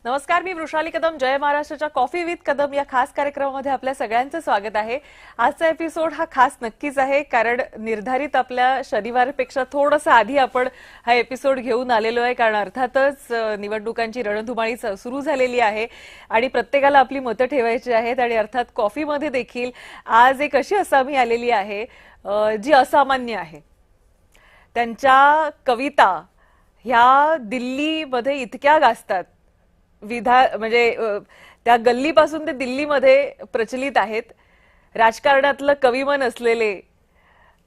नमस्कार, मी वृषाली कदम. जय महाराष्ट्राच्या coffee with Kadam या खास कार्यक्रमामध्ये आपल्या सगळ्यांचं स्वागत आहे. आजचा एपिसोड हा खास नक्कीच आहे, कारण निर्धारित आपल्या शनिवारपेक्षा थोडंसं आधी आपण हा एपिसोड घेऊन आलेलो आहे. कारण अर्थातच निवडणुकांची रणधुमाळी सुरू झालेली आहे आणि प्रत्येकाला आपली मतं ठेवायची आहेत. आणि अर्थात कॉफीमध्ये देखील आज एक अशी असामी आलेली आहे जी असामान्य आहे. त्यांच्या कविता ह्या दिल्लीमध्ये इतक्या गाजतात, म्हणजे त्या गल्लीपासून ते दिल्लीमध्ये प्रचलित आहेत. राजकारणातलं कविमन असलेले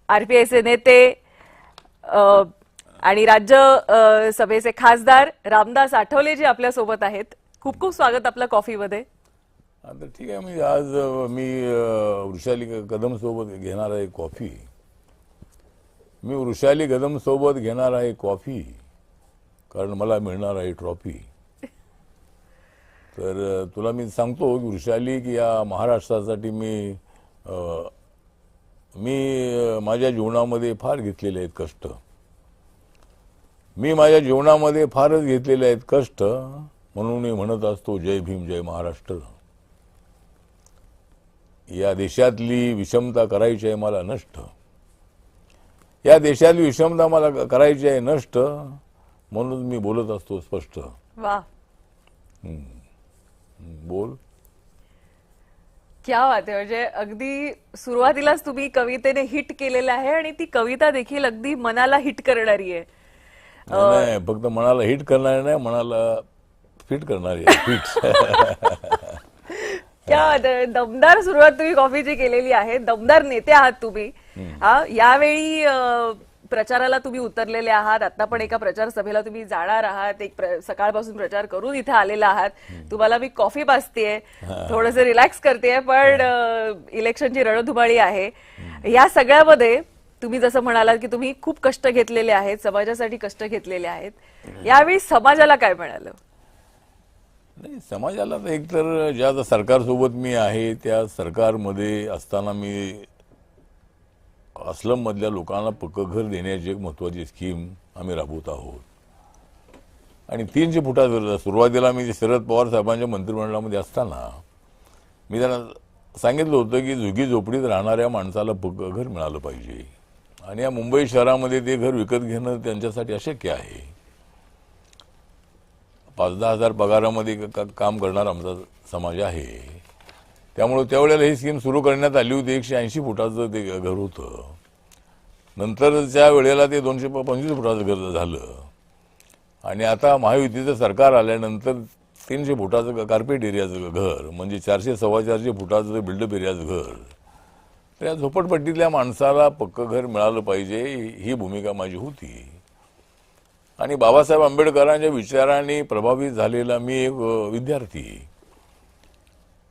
आरपीआयचे नेते आणि राज्यसभेचे खासदार रामदास आठवले जी आपल्या सोबत आहेत. खूप खूप स्वागत आपलं कॉफीमध्ये. आता ठीक आहे, म्हणजे आज मी वृषाली कदम सोबत घेणार आहे कॉफी. मी वृषाली कदम सोबत घेणार आहे कॉफी कारण मला मिळणार आहे ट्रॉफी. तर तुला मी सांगतो की वृषाली, की या महाराष्ट्रासाठी मी माझ्या जीवनामध्ये फार घेतलेले आहेत कष्ट. मी माझ्या जीवनामध्ये फारच घेतलेले आहेत कष्ट, म्हणून मी म्हणत असतो जय भीम जय महाराष्ट्र. या देशातली विषमता करायची आहे मला नष्ट. या देशातली विषमता मला करायची आहे नष्ट, म्हणून मी बोलत असतो स्पष्ट. वाह, बोल. क्या बात आहे. म्हणजे अगदी सुरुवातीलाच तुम्ही कवितेने हिट केलेलं आहे आणि ती कविता देखील अगदी मनाला हिट करणारी आहे. नाही, फक्त मनाला हिट करणारी नाही, मनाला फिट करणारी आहे. फिट. क्या बात आहे. दमदार सुरुवात तुम्ही कॉफीची केलेली आहे. दमदार नेते आहात तुम्ही. यावेळी प्रचाराला तुम्ही उतरलेले आहात. आता पण एका प्रचार सभेला तुम्ही जाणार आहात. सकाळपासून प्रचार करून इथे आलेला आहात. तुम्हाला मी कॉफी पाजतेय, थोडंसं रिलॅक्स करतेय, पण इलेक्शनची रणधुमाळी आहे. या सगळ्यामध्ये तुम्ही जसं म्हणालात की तुम्ही खूप कष्ट घेतलेले आहेत, समाजासाठी कष्ट घेतलेले आहेत. यावेळी समाजाला काय मिळालं? नाही, समाजाला तर एकतर ज्या सरकारसोबत मी आहे त्या सरकारमध्ये असताना मी अस्लम मधल्या लोकांना पक्कं घर देण्याची एक महत्वाची स्कीम आम्ही राबवत आहोत. आणि 300 फुटाचं सुरुवातीला मी शरद पवार साहेबांच्या मंत्रिमंडळामध्ये असताना मी त्यांना सांगितलं होतं की झुगी झोपडीत राहणाऱ्या माणसाला पक्कं घर मिळालं पाहिजे. आणि या मुंबई शहरामध्ये ते घर विकत घेणं त्यांच्यासाठी अशक्य आहे. 5-10 हजार पगारामध्ये काम करणारा आमचा समाज आहे. त्यामुळे त्यावेळेला ही स्कीम सुरू करण्यात आली होती. 180 फुटाचं ते घर होतं. नंतरच्या वेळेला ते 225 फुटाचं घर झालं. आणि आता महायुतीचं सरकार आल्यानंतर 300 फुटाचं कार्पेट एरियाचं घर, म्हणजे 400-450 फुटाचं बिल्डअप एरियाचं घर. तर या झोपडपट्टीतल्या माणसाला पक्कं घर मिळालं पाहिजे, ही भूमिका माझी होती. आणि बाबासाहेब आंबेडकरांच्या विचारांनी प्रभावित झालेला मी एक विद्यार्थी.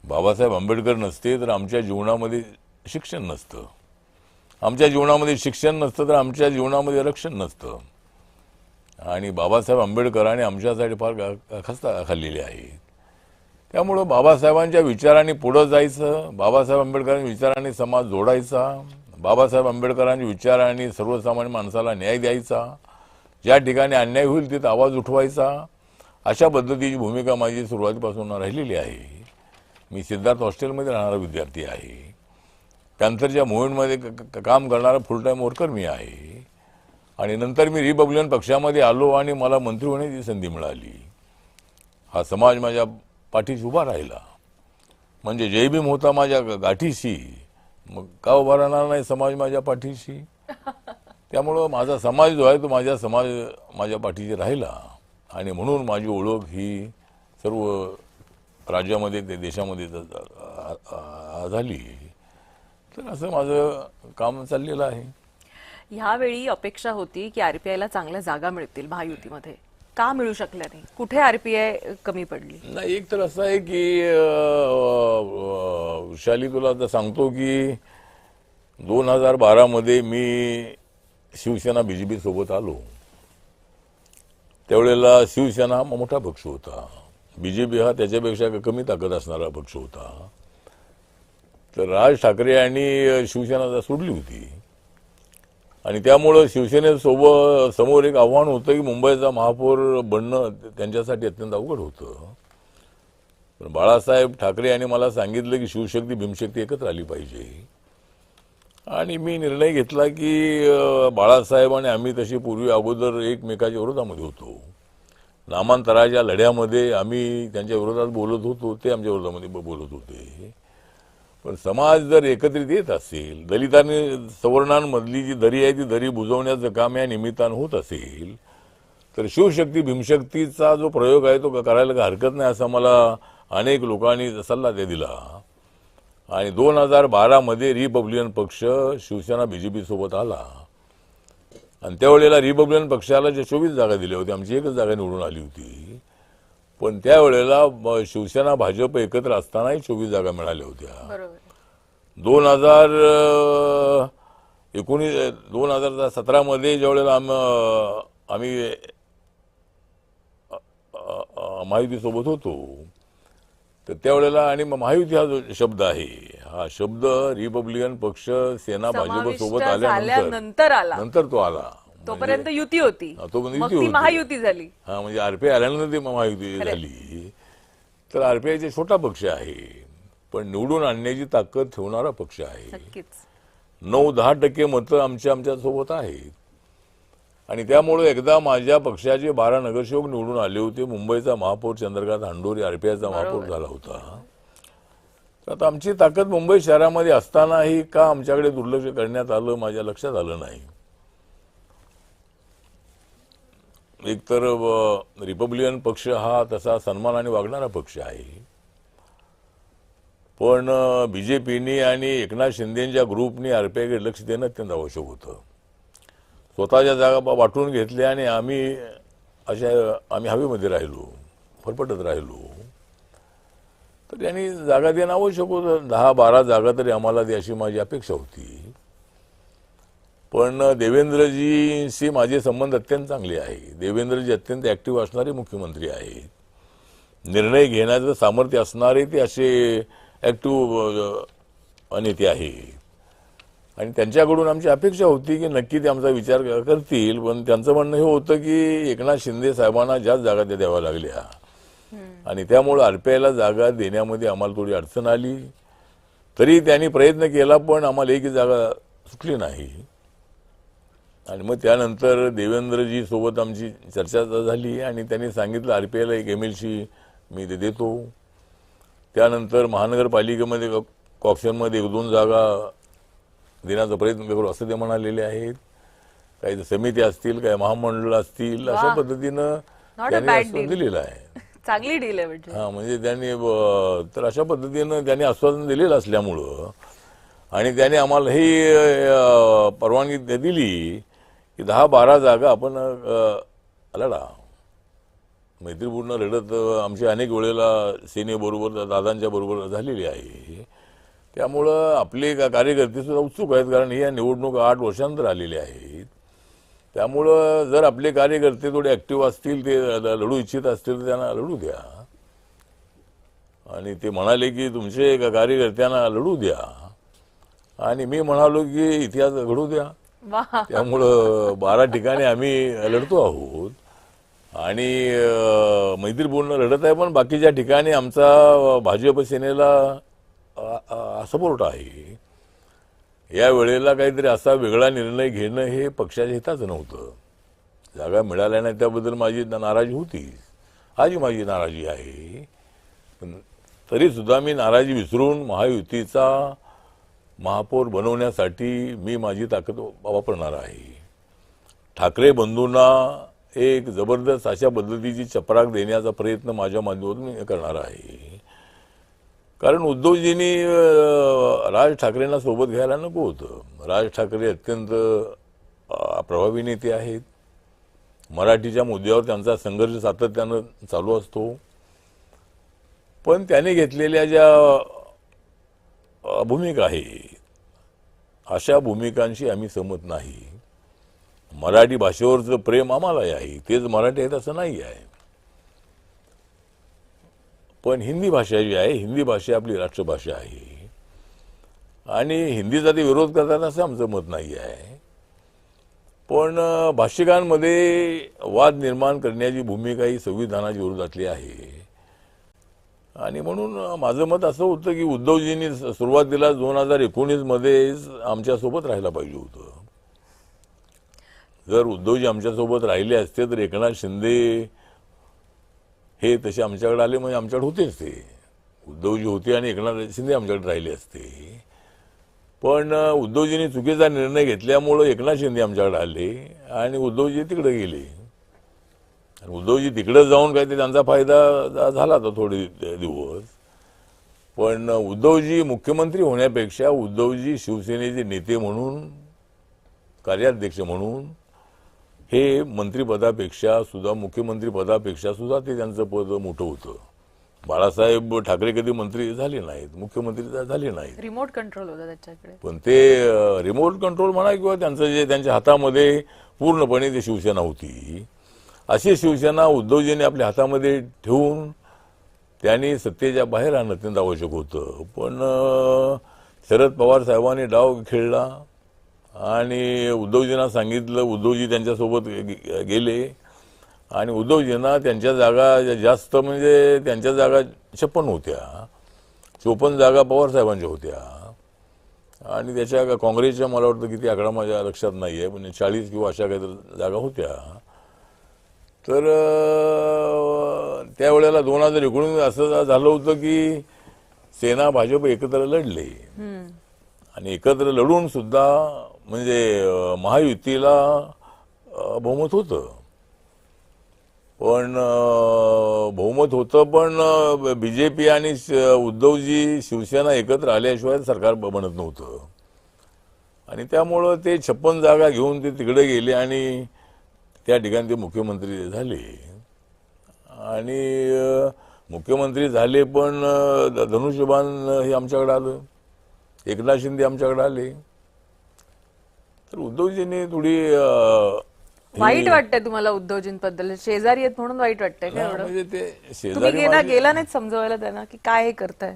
बाबासाहेब आंबेडकर नसते तर आमच्या जीवनामध्ये शिक्षण नसतं. आमच्या जीवनामध्ये शिक्षण नसतं तर आमच्या जीवनामध्ये रक्षण नसतं. आणि बाबासाहेब आंबेडकरांनी आमच्यासाठी फार खस्ता खाल्लेली आहे. त्यामुळं बाबासाहेबांच्या विचारांनी पुढं जायचं, बाबासाहेब आंबेडकरांच्या विचारांनी समाज जोडायचा, बाबासाहेब आंबेडकरांच्या विचारांनी सर्वसामान्य माणसाला न्याय द्यायचा, ज्या ठिकाणी अन्याय होईल तिथं आवाज उठवायचा, अशा पद्धतीची भूमिका माझी सुरुवातीपासून राहिलेली आहे. मी सिद्धार्थ हॉस्टेलमध्ये राहणारा विद्यार्थी आहे. कॅन्सरच्या मोहीममध्ये काम करणारा फुल टाइम वर्कर मी आहे. आणि नंतर मी रिपब्लिकन पक्षामध्ये आलो आणि मला मंत्री होण्याची संधी मिळाली. हा समाज माझ्या पाठीशी उभा राहिला. म्हणजे जय भीम होता माझ्या गाठीशी, मग का उभा राहणार नाही समाज माझ्या पाठीशी? त्यामुळं माझा समाज जो आहे तो माझ्या पाठीशी राहिला. आणि म्हणून माझी ओळख ही सर्व राज्यामध्ये ते देशामध्ये झाली. तर असं माझं काम चाललेलं आहे. ह्यावेळी अपेक्षा होती की आरपीआयला चांगल्या जागा मिळतील महायुतीमध्ये. का मिळू शकल्या नाही? कुठे आरपीआय कमी पडली? नाही, एक तर असं आहे की विशाली, तुला आता सांगतो की 2012 मध्ये मी शिवसेना बीजेपी सोबत आलो त्यावेळेला शिवसेना हा मोठा पक्ष होता, बीजेपी हा त्याच्यापेक्षा कमी ताकद असणारा पक्ष होता. तर राज ठाकरे यांनी शिवसेना सोडली होती आणि त्यामुळं शिवसेनेसोबत समोर एक आव्हान होतं की मुंबईचा महापौर बनणं त्यांच्यासाठी अत्यंत अवघड होतं. पण बाळासाहेब ठाकरे यांनी मला सांगितलं की शिवशक्ती भीमशक्ती एकत्र आली पाहिजे आणि मी निर्णय घेतला की बाळासाहेब आणि आम्ही तशी पूर्वी अगोदर एकमेकाच्या विरोधामध्ये होतो. नामांतराच्या लढ्यामध्ये आम्ही त्यांच्या विरोधात बोलत होतो, ते आमच्या विरोधामध्ये बोलत होते. पण समाज जर एकत्रित येत असेल, दलितांनी सवर्णांमधली जी दरी आहे ती दरी बुजवण्याचं काम या निमित्तानं होत असेल तर शिवशक्ती भीमशक्तीचा जो प्रयोग आहे तो करायला काही हरकत नाही असं मला अनेक लोकांनी सल्ला दिला. आणि 2012 मध्ये रिपब्लिकन पक्ष शिवसेना बीजेपी सोबत आला आणि त्यावेळेला रिपब्लिकन पक्षाला जे 24 जागा दिल्या होत्या, आमची एकच जागा निवडून आली होती. पण त्यावेळेला शिवसेना भाजप एकत्र असतानाही 24 जागा मिळाल्या होत्या. 2017 मध्ये ज्यावेळेला आम्ही महायुती सोबत होतो तर त्यावेळेला आणि महायुती हा जो शब्द आहे हा शब्द रिपब्लिकन पक्ष सेना भाजप सोबत आल्यानंतर तो आला. तोपर्यंत युती होती, मग ती महायुती झाली. हा म्हणजे आरपीआय आल्यानंतर ती महायुती झाली. तर आरपीआयचा छोटा पक्ष आहे पण निवडून आणण्याची ताकद ठेवणारा पक्ष आहे. 9-10% मतं आमच्या सोबत आहेत आणि त्यामुळे एकदा माझ्या पक्षाचे 12 नगरसेवक निवडून आले होते. मुंबईचा महापौर चंद्रकांत हांडोरी आरपीआयचा महापौर झाला होता. तर आता आमची ताकद मुंबई शहरामध्ये असतानाही का आमच्याकडे दुर्लक्ष करण्यात आलं माझ्या लक्षात आलं नाही. एकतर रिपब्लिकन पक्ष हा तसा सन्मानाने वागणारा पक्ष आहे पण बीजेपीनी आणि एकनाथ शिंदेच्या ग्रुपनी आरपीआयकडे लक्ष देणं अत्यंत आवश्यक होतं. स्वतःच्या जागा वाटून घेतल्या आणि आम्ही हवेमध्ये राहिलो, फरफटत राहिलो. तर त्यांनी जागा देणं आवश्यक होतं. 10-12 जागा तरी आम्हाला द्या अशी माझी अपेक्षा होती. पण देवेंद्रजींशी माझे संबंध अत्यंत चांगले आहे. देवेंद्रजी अत्यंत ऍक्टिव्ह असणारे मुख्यमंत्री आहेत, निर्णय घेण्याचं सामर्थ्य असणारे ते असे ऍक्टिव्ह नेते आहेत आणि त्यांच्याकडून आमची अपेक्षा होती की नक्की ते आमचा विचार करतील. पण त्यांचं म्हणणं हे होतं की एकनाथ शिंदे साहेबांना जास्त जागा द्याव्या लागल्या आणि त्यामुळे आरपीआयला जागा देण्यामध्ये आम्हाला थोडी अडचण आली. तरी त्यांनी प्रयत्न केला पण आम्हाला एकही जागा सुटली नाही. आणि मग त्यानंतर देवेंद्रजी सोबत आमची चर्चा झाली आणि त्यांनी सांगितलं आरपीआयला एक MLC मी ते देतो. त्यानंतर महानगरपालिकेमध्ये कॉक्शनमध्ये 1-2 जागा देण्याचा प्रयत्न करू असं ते म्हणालेले आहेत. काही समिती असतील, काही महामंडळ असतील, अशा पद्धतीनं त्यांनी आश्वासन दिलेलं आहे. चांगली डील आहे म्हणजे. हा म्हणजे त्यांनी तर अशा पद्धतीनं त्यांनी आश्वासन दिलेलं असल्यामुळं आणि त्याने आम्हाला ही परवानगी दिली की 10-12 जागा आपण लढा. मैत्रीपूर्ण लढत आमची अनेक वेळेला सेनेबरोबर दादांच्या बरोबर झालेली आहे. त्यामुळं आपले कार्यकर्ते सुद्धा उत्सुक आहेत कारण ही निवडणूक 8 वर्षांतर आलेली आहेत. त्यामुळं जर आपले कार्यकर्ते थोडे ऍक्टिव्ह असतील, ते लढू इच्छित असतील तर त्यांना लढू द्या. आणि ते म्हणाले की तुमचे कार्यकर्त्यांना लढू द्या आणि मी म्हणालो की इतिहास घडू द्या. त्यामुळं 12 ठिकाणी आम्ही लढतो आहोत आणि मैत्रीपूर्ण लढत आहे. पण बाकीच्या ठिकाणी आमचा भाजप सेनेला सपोर्ट आहे. या वेळेला काहीतरी असा वेगळा निर्णय घेणं हे पक्षाच्या हिताचं नव्हतं. जागा मिळाल्या नाही त्याबद्दल माझी नाराजी होती, आजही माझी नाराजी आहे. पण तरी सुद्धा मी नाराजी विसरून महायुतीचा महापौर बनवण्यासाठी मी माझी ताकद वापरणार आहे. ठाकरे बंधूंना एक जबरदस्त अशा पद्धतीची चपराक देण्याचा प्रयत्न माझ्या माध्यमातून मी करणार आहे. कारण उद्धवजींनी राज ठाकरेंना सोबत घ्यायला नको होतं. राज ठाकरे अत्यंत प्रभावी नेते आहेत. मराठीच्या मुद्द्यावर त्यांचा संघर्ष सातत्यानं चालू असतो. पण त्याने घेतलेल्या ज्या भूमिका आहेत अशा भूमिकांशी आम्ही सहमत नाही. मराठी भाषेवरचं प्रेम आम्हालाही आहे, तेच मराठी आहेत असं नाही आहे. पण हिंदी भाषा जी आहे, हिंदी भाषा आपली राष्ट्रभाषा आहे आणि हिंदीचा ते विरोध करताना असं आमचं मत नाही आहे. पण भाषिकांमध्ये वाद निर्माण करण्याची भूमिका ही संविधानाच्या विरोधातली आहे. आणि म्हणून माझं मत असं होतं की उद्धवजींनी सुरुवातीला 2019 मध्ये आमच्यासोबत राहायला पाहिजे होतं. जर उद्धवजी आमच्यासोबत राहिले असते तर एकनाथ शिंदे हे तसे आमच्याकडे आले म्हणजे आमच्याकडे होतेच ते. उद्धवजी होते आणि एकनाथ शिंदे आमच्याकडे राहिले असते. पण उद्धवजींनी चुकीचा निर्णय घेतल्यामुळं एकनाथ शिंदे आमच्याकडे आले आणि उद्धवजी तिकडे गेले. आणि उद्धवजी तिकडे जाऊन काय ते त्यांचा फायदा झाला तर थोडे दिवस. पण उद्धवजी मुख्यमंत्री होण्यापेक्षा उद्धवजी शिवसेनेचे नेते म्हणून, कार्याध्यक्ष म्हणून हे मंत्रिपदापेक्षा सुद्धा, मुख्यमंत्री पदापेक्षा सुद्धा ते त्यांचं पद मोठं होतं. बाळासाहेब ठाकरे कधी मंत्री झाले नाहीत, मुख्यमंत्री झाले नाहीत. रिमोट कंट्रोल होता त्याच्याकडे. पण ते रिमोट कंट्रोल म्हणा किंवा त्यांचं जे त्यांच्या हातामध्ये पूर्णपणे ती शिवसेना होती, अशी शिवसेना उद्धवजींनी आपल्या हातामध्ये ठेवून त्यांनी सत्तेच्या बाहेर आणणं अत्यंत आवश्यक होतं. पण शरद पवार साहेबांनी डाव खेळला आणि उद्धवजींना सांगितलं. उद्धवजी त्यांच्यासोबत गेले आणि उद्धवजींना त्यांच्या जागा जास्त, म्हणजे त्यांच्या जागा 56 होत्या, 54 जागा पवार साहेबांच्या होत्या आणि त्याच्या काँग्रेसच्या मला वाटतं किती आकडा माझ्या लक्षात नाही आहे, म्हणजे 40 किंवा अशा काहीतरी जागा होत्या. तर त्यावेळेला 2019 असं झालं होतं की सेना भाजप एकत्र लढले आणि एकत्र लढून सुद्धा म्हणजे महायुतीला बहुमत होतं. पण बहुमत होतं, पण बीजेपी आणि उद्धवजी शिवसेना एकत्र आल्याशिवाय सरकार बनत नव्हतं. आणि त्यामुळं ते 56 जागा घेऊन ते तिकडे गेले आणि त्या ठिकाणी ते मुख्यमंत्री झाले. आणि मुख्यमंत्री झाले, पण धनुष्यबाण हे आमच्याकडे आलं, एकनाथ शिंदे आमच्याकडे आले. तर उद्धवजींनी थोडी वाईट वाटतंय तुम्हाला उद्धवजींबद्दल? शेजारी आहेत म्हणून वाईट वाटतंय का एवढं? म्हणजे ते तुम्ही शेजारी गेला नाहीत समजवायला त्यांना की काय हे करताय?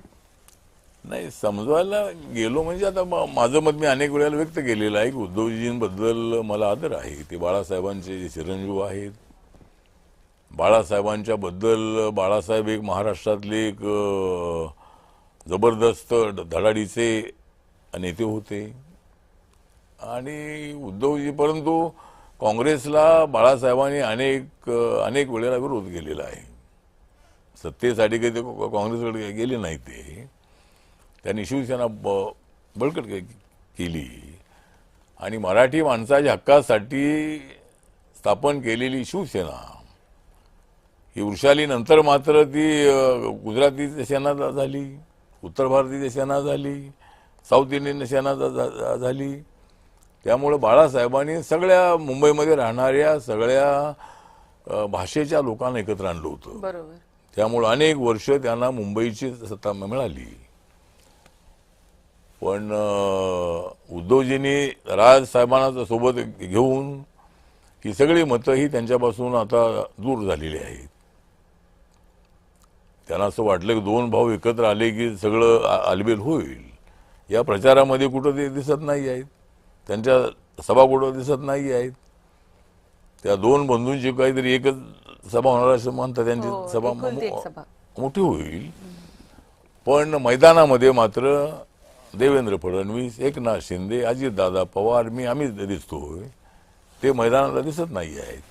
नाही, समजवायला गेलो म्हणजे आता माझं मत मी अनेक वेळेला व्यक्त केलेलं आहे की उद्धवजींबद्दल मला आदर आहे. ते बाळासाहेबांचे जे चिरंजीव आहेत. बाळासाहेबांच्या बद्दल, बाळासाहेब एक महाराष्ट्रातले एक जबरदस्त धडाडीचे नेते होते आणि उद्धवजी, परंतु काँग्रेसला बाळासाहेबांनी अनेक वेळेला विरोध केलेला आहे. सत्तेसाठी काही ते काँग्रेसकडे गेले नाही. त्यांनी शिवसेना बळकट केली आणि मराठी माणसाच्या हक्कासाठी स्थापन केलेली शिवसेना ही वृषाली नंतर मात्र ती गुजराती सेना झाली, उत्तर भारतीय सेना झाली, साऊथ इंडियन सेना झाली. त्यामुळे बाळासाहेबांनी सगळ्या मुंबईमध्ये राहणाऱ्या सगळ्या भाषेच्या लोकांना एकत्र आणलं होतं. बरोबर. त्यामुळे अनेक वर्ष त्यांना मुंबईची सत्ता मिळाली. पण उद्धवजींनी राजसाहेबांना सोबत घेऊन ही सगळी मतं ही त्यांच्यापासून आता दूर झालेली आहेत. त्यांना असं वाटलं की दोन भाऊ एकत्र आले की सगळं आलबेल होईल. या प्रचारामध्ये कुठं ते दिसत नाही आहेत, त्यांच्या सभा कुठं दिसत नाही आहेत. त्या दोन बंधूंची काहीतरी एकच सभा होणार असं म्हणतात, त्यांची सभा मोठी होईल. पण मैदानामध्ये मात्र देवेंद्र फडणवीस, एकनाथ शिंदे, अजितदादा पवार, आम्ही दिसतोय, ते मैदानाला दिसत नाही आहेत.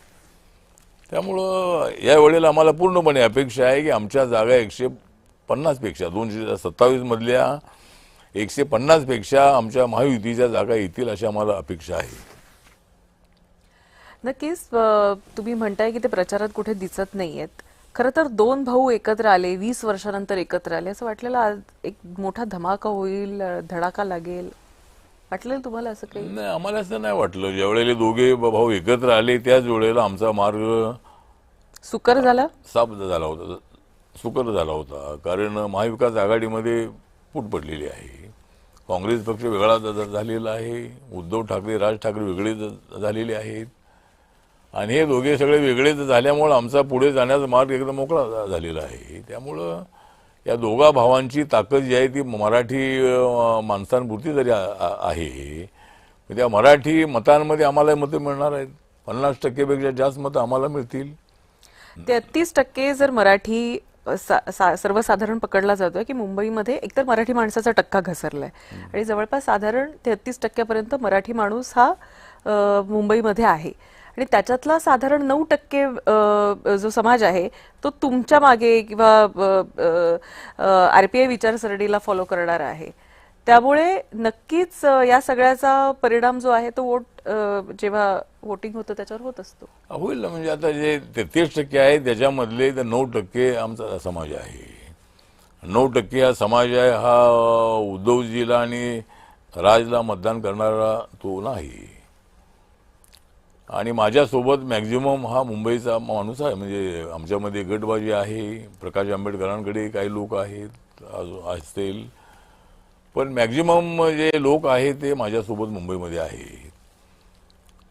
त्यामुळं या वेळेला आम्हाला पूर्णपणे अपेक्षा आहे की आमच्या जागा 150 पेक्षा 227 मधल्या 150 पेक्षा आमच्या महायुतीच्या जागा येतील अशी आम्हाला अपेक्षा आहे. नक्कीच. तुम्ही म्हणताय की ते प्रचारात कुठे दिसत नाहीयेत. खरं तर दोन भाऊ एकत्र आले, 20 वर्षानंतर एकत्र आले, असं वाटलेलं आज एक मोठा धमाका होईल, धडाका लागेल, वाटलेलं तुम्हाला असं काही? नाही, आम्हाला असं नाही वाटलं. ज्यावेळेला दोघे भाऊ एकत्र आले त्याच वेळेला आमचा मार्ग सुकर झाला, साफ झाला होता, सुकर झाला होता. कारण महाविकास आघाडीमध्ये फूट पडलेली आहे. काँग्रेस पक्ष वेगळा झालेला आहे, उद्धव ठाकरे राज ठाकरे वेगळे झालेले आहेत आणि हे दोघे सगळे वेगळे झाल्यामुळे आमचा पुढे जाण्याचा मार्ग एकदम मोकळा झालेला आहे. त्यामुळं या दोघा भावांची ताकद जी आहे ती मराठी माणसांपुरती जरी आहे, त्या मराठी मतांमध्ये आम्हाला मतं मिळणार आहेत. 50% जास्त मतं आम्हाला मिळतील. 33% जर मराठी सर्वसाधारण पकडला जातोय की मुंबईमध्ये एकतर मराठी माणसाचा टक्का घसरलाय आणि जवळपास साधारण 33% मराठी माणूस हा मुंबईमध्ये आहे आणि त्याच्यातला साधारण 9% जो समाज आहे तो तुमच्या मागे किंवा आरपीआय विचारसरणीला फॉलो करणारा आहे. त्यामुळे नक्कीच या सगळ्याचा परिणाम जो आहे तो जेव्हा वोटिंग होतं त्याच्यावर होत असतो. होईल ना. म्हणजे आता जे 33% आहे त्याच्यामधले 9% आमचा समाज आहे. 9% हा समाज आहे, हा उद्धवजीला आणि राजला मतदान करणारा तो नाही. आणि माझ्यासोबत मॅक्झिमम हा मुंबईचा माणूस आहे. म्हणजे आमच्यामध्ये गटबाजी आहे, प्रकाश आंबेडकरांकडे काही लोक आहेत असतील, पण मॅक्झिमम जे लोक आहेत ते माझ्यासोबत मुंबईमध्ये आहेत.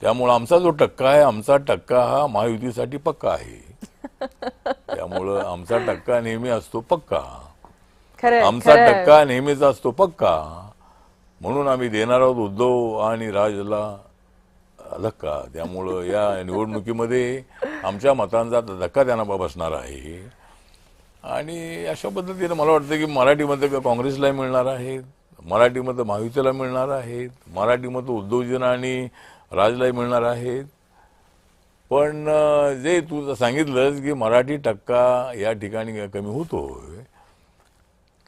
त्यामुळं आमचा जो टक्का आहे, आमचा टक्का हा महायुतीसाठी पक्का आहे. त्यामुळं आमचा टक्का नेहमी असतो पक्का. आमचा टक्का नेहमीच असतो पक्का. म्हणून आम्ही देणार आहोत उद्धव आणि राजला धक्का. त्यामुळं या निवडणुकीमध्ये आमच्या मतांचा धक्का त्यांना बसणार आहे. आणि अशा पद्धतीने मला वाटतं की मराठी मतं काँग्रेसला मिळणार आहेत, मराठी मतं महायुतीला मिळणार आहेत, मराठी मतं उद्धवजींना आणि राजलाही मिळणार आहेत. पण जे तू सांगितलंस की मराठी टक्का या ठिकाणी कमी होतोय,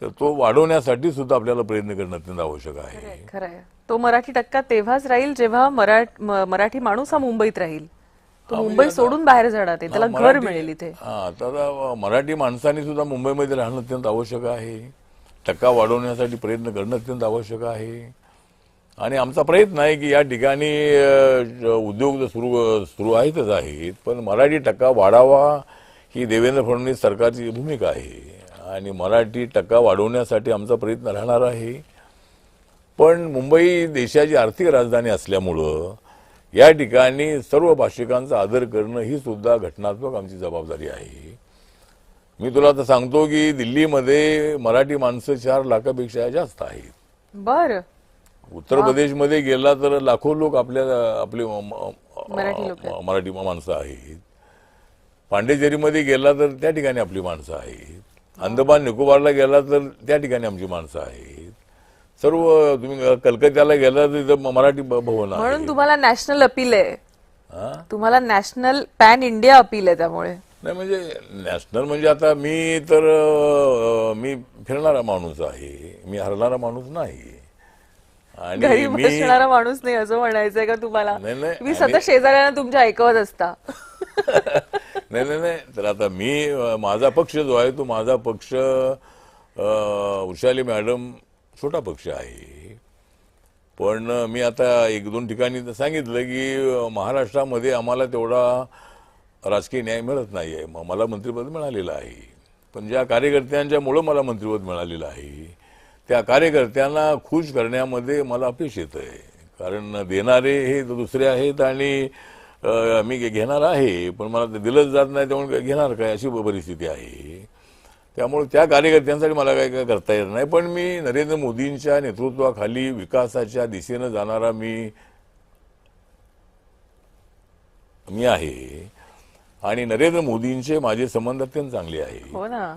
तर तो वाढवण्यासाठी सुद्धा आपल्याला प्रयत्न करणं अत्यंत आवश्यक आहे. खरंय. तो मराठी टक्का तेव्हाच राहील जेव्हा मराठी माणूस हा मुंबईत राहील. तो मुंबई सोडून बाहेर जाणार आहे, त्याला घर मिळेल इथे. आता मराठी माणसांनी सुद्धा मुंबईमध्ये राहणं अत्यंत आवश्यक आहे. टक्का वाढवण्यासाठी प्रयत्न करणं अत्यंत आवश्यक आहे. आणि आमचा प्रयत्न आहे की या ठिकाणी उद्योग सुरू आहेतच आहेत, पण मराठी टक्का वाढावा ही देवेंद्र फडणवीस सरकारची भूमिका आहे आणि मराठी टक्का वाढवण्यासाठी आमचा प्रयत्न राहणार आहे. पण मुंबई देशाची आर्थिक राजधानी असल्यामुळं या ठिकाणी सर्व भाषिकांचा आदर करणं ही सुद्धा घटनात्मक आमची जबाबदारी आहे. मी तुला आता सांगतो की दिल्लीमध्ये मराठी माणसं 4 लाखापेक्षा जास्त आहेत. बर. उत्तर प्रदेशमध्ये गेला तर लाखो लोक आपले मराठी माणसं आहेत. पांडेचेरीमध्ये गेला तर त्या ठिकाणी आपली माणसं आहेत. अंदमान निकोबारला गेला तर त्या ठिकाणी आमची माणसं आहेत. सर्व तुम्ही कलकत्त्याला गेला तर तिथं मराठी भवन आहे. म्हणून तुम्हाला नॅशनल अपील आहे. तुम्हाला नॅशनल पॅन इंडिया अपील आहे. त्यामुळे नाही म्हणजे नॅशनल म्हणजे आता मी फिरणारा माणूस आहे, मी हरणारा माणूस नाही. घरी बसणारा माणूस नाही असं म्हणायचंय का तुम्हाला? मी सतत शेजाऱ्यांना तुमच्या ऐकवत असता. नाही. तर आता माझा पक्ष जो आहे तो माझा पक्ष उषाली मॅडम छोटा पक्ष आहे. पण मी आता 1-2 ठिकाणी सांगितलं की महाराष्ट्रामध्ये आम्हाला तेवढा राजकीय न्याय मिळत नाहीये. मला मंत्रिपद मिळालेलं आहे, पण ज्या कार्यकर्त्यांच्यामुळं मला मंत्रिपद मिळालेलं आहे त्या कार्यकर्त्यांना खुश करण्यामध्ये मला अपयश येत आहे. कारण देणारे हे दुसरे आहेत आणि मी घेणार आहे, पण मला ते दिलंच जात नाही, त्यामुळे घेणार काय अशी परिस्थिती आहे. त्यामुळे त्या कार्यकर्त्यांसाठी मला काय करता येत नाही. पण मी नरेंद्र मोदींच्या नेतृत्वाखाली विकासाच्या दिशेनं जाणारा मी आहे आणि नरेंद्र मोदींचे माझे संबंध अत्यंत चांगले आहे. हो ना.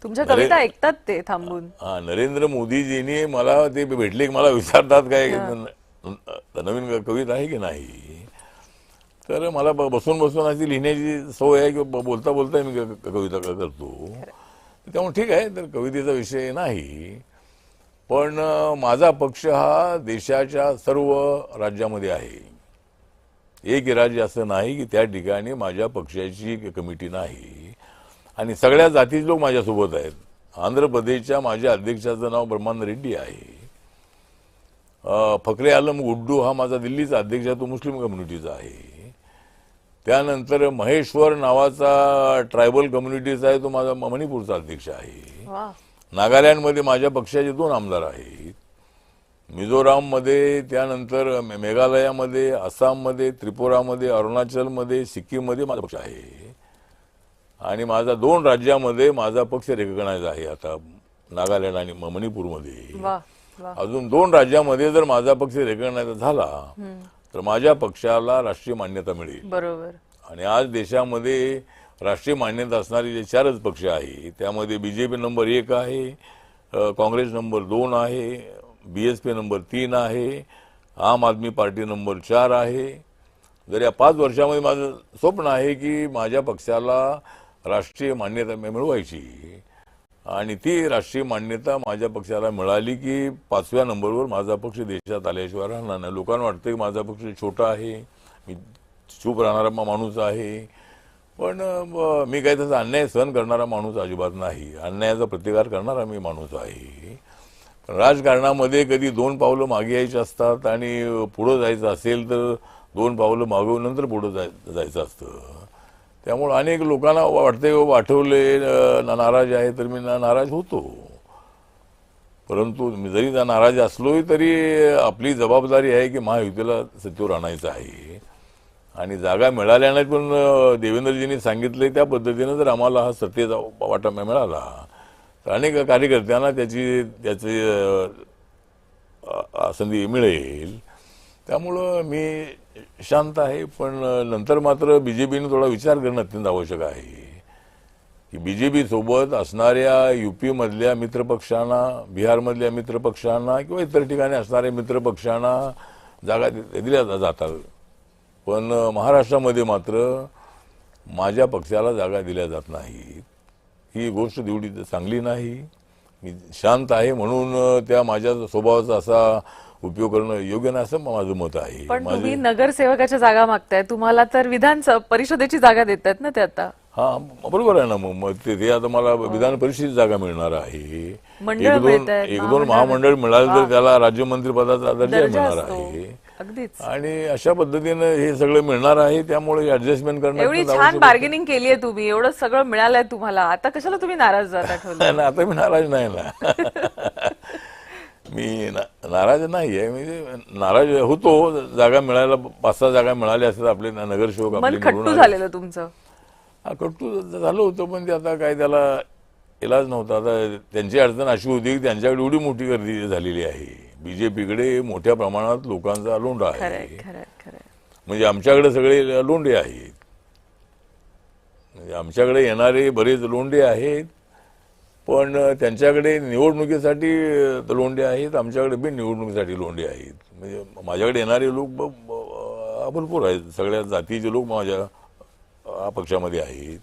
तुमच्या कविता ऐकतात ते थांबून. नरेंद्र मोदीजींनी मला ते भेटले की मला विचारतात काय नवीन कविता आहे की नाही. तर मला बसून अशी लिहिण्याची सवय आहे किंवा बोलता मी कविता करतो. त्यामुळे ठीक आहे, तर कवितेचा विषय नाही. पण माझा पक्ष हा देशाच्या सर्व राज्यामध्ये आहे. एक राज्य असं नाही की त्या ठिकाणी माझ्या पक्षाची कमिटी नाही. आणि सगळ्या जातीचे लोक माझ्यासोबत आहेत. आंध्र प्रदेशच्या माझ्या अध्यक्षाचं नाव ब्रह्मानंद रेड्डी आहे. फकरे आलम गुड्डू हा माझा दिल्लीचा अध्यक्ष आहे, तो मुस्लिम कम्युनिटीचा आहे. त्यानंतर महेश्वर नावाचा ट्रायबल कम्युनिटीचा आहे, तो माझा मणिपूरचा अध्यक्ष आहे. नागालँडमध्ये माझ्या पक्षाचे 2 आमदार आहेत. मिझोराममध्ये, त्यानंतर मेघालयामध्ये, आसाममध्ये, त्रिपुरामध्ये, अरुणाचलमध्ये, सिक्कीममध्ये माझा पक्ष आहे. आणि माझा 2 राज्यामध्ये माझा पक्ष रेकग्नाइज आहे. आता नागालँड आणि मणिपूरमध्ये. वा वा. अजून 2 राज्यामध्ये जर माझा पक्ष रेकग्नाइज झाला तर माझ्या पक्षाला राष्ट्रीय मान्यता मिळेल. बरोबर. आणि आज देशामध्ये राष्ट्रीय मान्यता असणारे जे 4च पक्ष आहे त्यामध्ये बीजेपी नंबर 1 आहे, काँग्रेस नंबर 2 आहे, बीएसपी नंबर 3 आहे, आम आदमी पार्टी नंबर 4 आहे. जर या 5 वर्षामध्ये माझं स्वप्न आहे की माझ्या पक्षाला राष्ट्रीय मान्यता मिळवायची. आणि ती राष्ट्रीय मान्यता माझ्या पक्षाला मिळाली की 5व्या नंबरवर माझा पक्ष देशात आल्याशिवाय राहणार नाही. लोकांना वाटतं की माझा पक्ष छोटा आहे, मी चूप राहणारा माणूस आहे. पण मी काही तसा अन्याय सहन करणारा माणूस अजिबात नाही. अन्यायाचा प्रतिकार करणारा मी माणूस आहे. पण राजकारणामध्ये कधी 2 पावलं मागे यायची असतात आणि पुढं जायचं असेल तर 2 पावलं मागवून नंतर पुढं जायचं असतं. त्यामुळे अनेक लोकांना वाटते आठवले नाराज आहे तर मी नाराज होतो. परंतु मी जरी नाराज असलोही तरी आपली जबाबदारी आहे की महायुतीला सत्तेवर आणायचं आहे. आणि जागा मिळाल्या नाहीत पण देवेंद्रजींनी सांगितले त्या पद्धतीनं जर आम्हाला हा सत्तेचा वाटा मिळाला तर अनेक कार्यकर्त्यांना त्याची संधी मिळेल. त्यामुळं मी शांत आहे. पण नंतर मात्र बीजेपीने थोडा विचार करणं अत्यंत आवश्यक आहे की बीजेपी सोबत असणाऱ्या युपी मधल्या मित्रपक्षांना, बिहारमधल्या मित्रपक्षांना किंवा इतर ठिकाणी असणाऱ्या मित्रपक्षांना जागा दिल्या जातात. पण महाराष्ट्रामध्ये मात्र माझ्या पक्षाला जागा दिल्या जात नाहीत. ही गोष्ट तेवढी चांगली नाही. मी शांत आहे म्हणून त्या माझ्या स्वभावाचा असा उपयोग करणं योग्य नाही असं माझं मत आहे. पण तुम्ही नगरसेवकाच्या जागा मागताय, तुम्हाला तर विधान परिषदेची जागा देतात ना ते आता. हा बरोबर आहे ना. मग ते आता मला विधान परिषदेची जागा मिळणार आहे. मंडळ मिळतायत, एक दोन महामंडळ मिळाले तर त्याला राज्यमंत्री पदाचा दर्जा दर्जा मिळणार असतो. आहे. अगदीच. आणि अशा पद्धतीनं हे सगळं मिळणार आहे. त्यामुळे ऍडजस्टमेंट करणं एवढी अत्यंत छान आवश्यक आहे. बार्गेनिंग केली आहे तुम्ही, एवढं सगळं मिळालंय तुम्हाला, आता कशाला तुम्ही नाराज जात आठवलं? नाही, आता मी नाराज नाही ना. मी नाराज नाही आहे. म्हणजे नाराज होतो. जागा मिळायला 5-6 जागा मिळाल्या असतात आपले नगरसेवक मन आपले खट्टू झालेलं तुमचं. हा कट्टू झालं होतं. पण ते आता काय त्याला इलाज नव्हता. आता त्यांची अडचण अशी होती की त्यांच्याकडे एवढी मोठी गर्दी झालेली आहे. बीजेपीकडे मोठ्या प्रमाणात लोकांचा लोंढा खरंय आहे. खरंय खरंय. म्हणजे आमच्याकडे सगळे लोंढे आहेत. म्हणजे आमच्याकडे येणारे बरेच लोंढे आहेत. पण त्यांच्याकडे निवडणुकीसाठी लोंढे आहेत, आमच्याकडे बिन निवडणुकीसाठी लोंढे आहेत. म्हणजे माझ्याकडे येणारे लोक भरपूर आहेत. सगळ्या जातीचे लोक माझ्या पक्षामध्ये आहेत.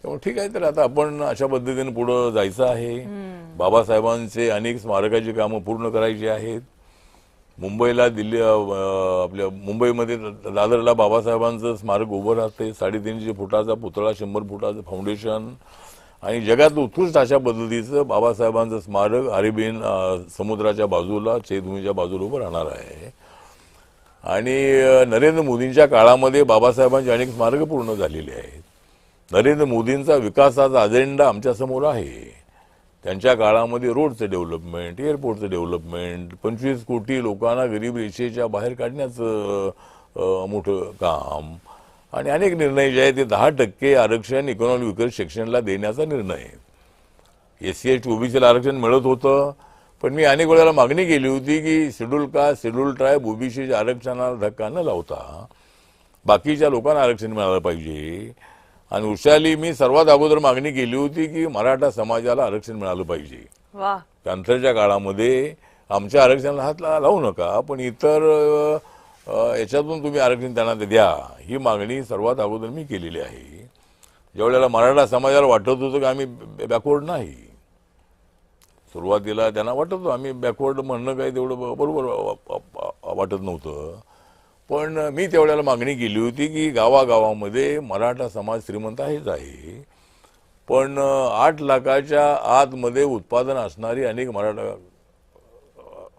त्यामुळे ठीक आहे. तर आता आपण अशा पद्धतीने पुढे जायचं आहे. बाबासाहेबांचे अनेक स्मारकाची कामं पूर्ण करायची आहेत. मुंबईला आपल्या मुंबईमध्ये दादरला बाबासाहेबांचं स्मारक उभं राहते. 350 फुटाचा पुतळा, 100 फुटाचं फाउंडेशन आणि जगात उत्कृष्ट अशा पद्धतीचं बाबासाहेबांचं स्मारक अरेबियन समुद्राच्या बाजूला, चैतभूमीच्या बाजूला उभं राहणार आहे. आणि नरेंद्र मोदींच्या काळामध्ये बाबासाहेबांची अनेक स्मारकं पूर्ण झालेली आहेत. नरेंद्र मोदींचा विकासाचा अजेंडा आमच्या समोर आहे. त्यांच्या काळामध्ये रोडचं डेव्हलपमेंट, एअरपोर्टचं डेव्हलपमेंट, 25 कोटी लोकांना गरीब रेषेच्या बाहेर काढण्याचं मोठं काम आणि अनेक निर्णय जे आहेत ते 10% आरक्षण इकॉनॉमिक विकसित सेक्शनला देण्याचा निर्णय. SC ST ओबीसीला आरक्षण मिळत होतं. पण मी अनेक वेळेला मागणी केली होती की शेड्यूल कास्ट, शेड्यूल ट्राईब, ओबीसीच्या आरक्षणाला धक्का न लावता बाकीच्या लोकांना आरक्षण मिळालं पाहिजे. आणि उशाली मी सर्वात अगोदर मागणी केली होती की मराठा समाजाला आरक्षण मिळालं पाहिजे. त्यानंतरच्या काळामध्ये आमच्या आरक्षणाला हात लावू नका, पण इतर याच्यातून तुम्ही आरक्षण त्यांना द्या, ही मागणी सर्वात अगोदर मी केलेली आहे. ज्यावेळेला मराठा समाजाला वाटत होतं की आम्ही बॅकवर्ड नाही, सुरुवातीला त्यांना वाटत होतं आम्ही बॅकवर्ड म्हणणं काही तेवढं बरोबर वाटत नव्हतं. पण मी त्यावेळेला मागणी केली होती की गावागावामध्ये मराठा समाज श्रीमंत आहेच आहे, पण 8 लाखाच्या आतमध्ये उत्पादन असणारी अनेक मराठा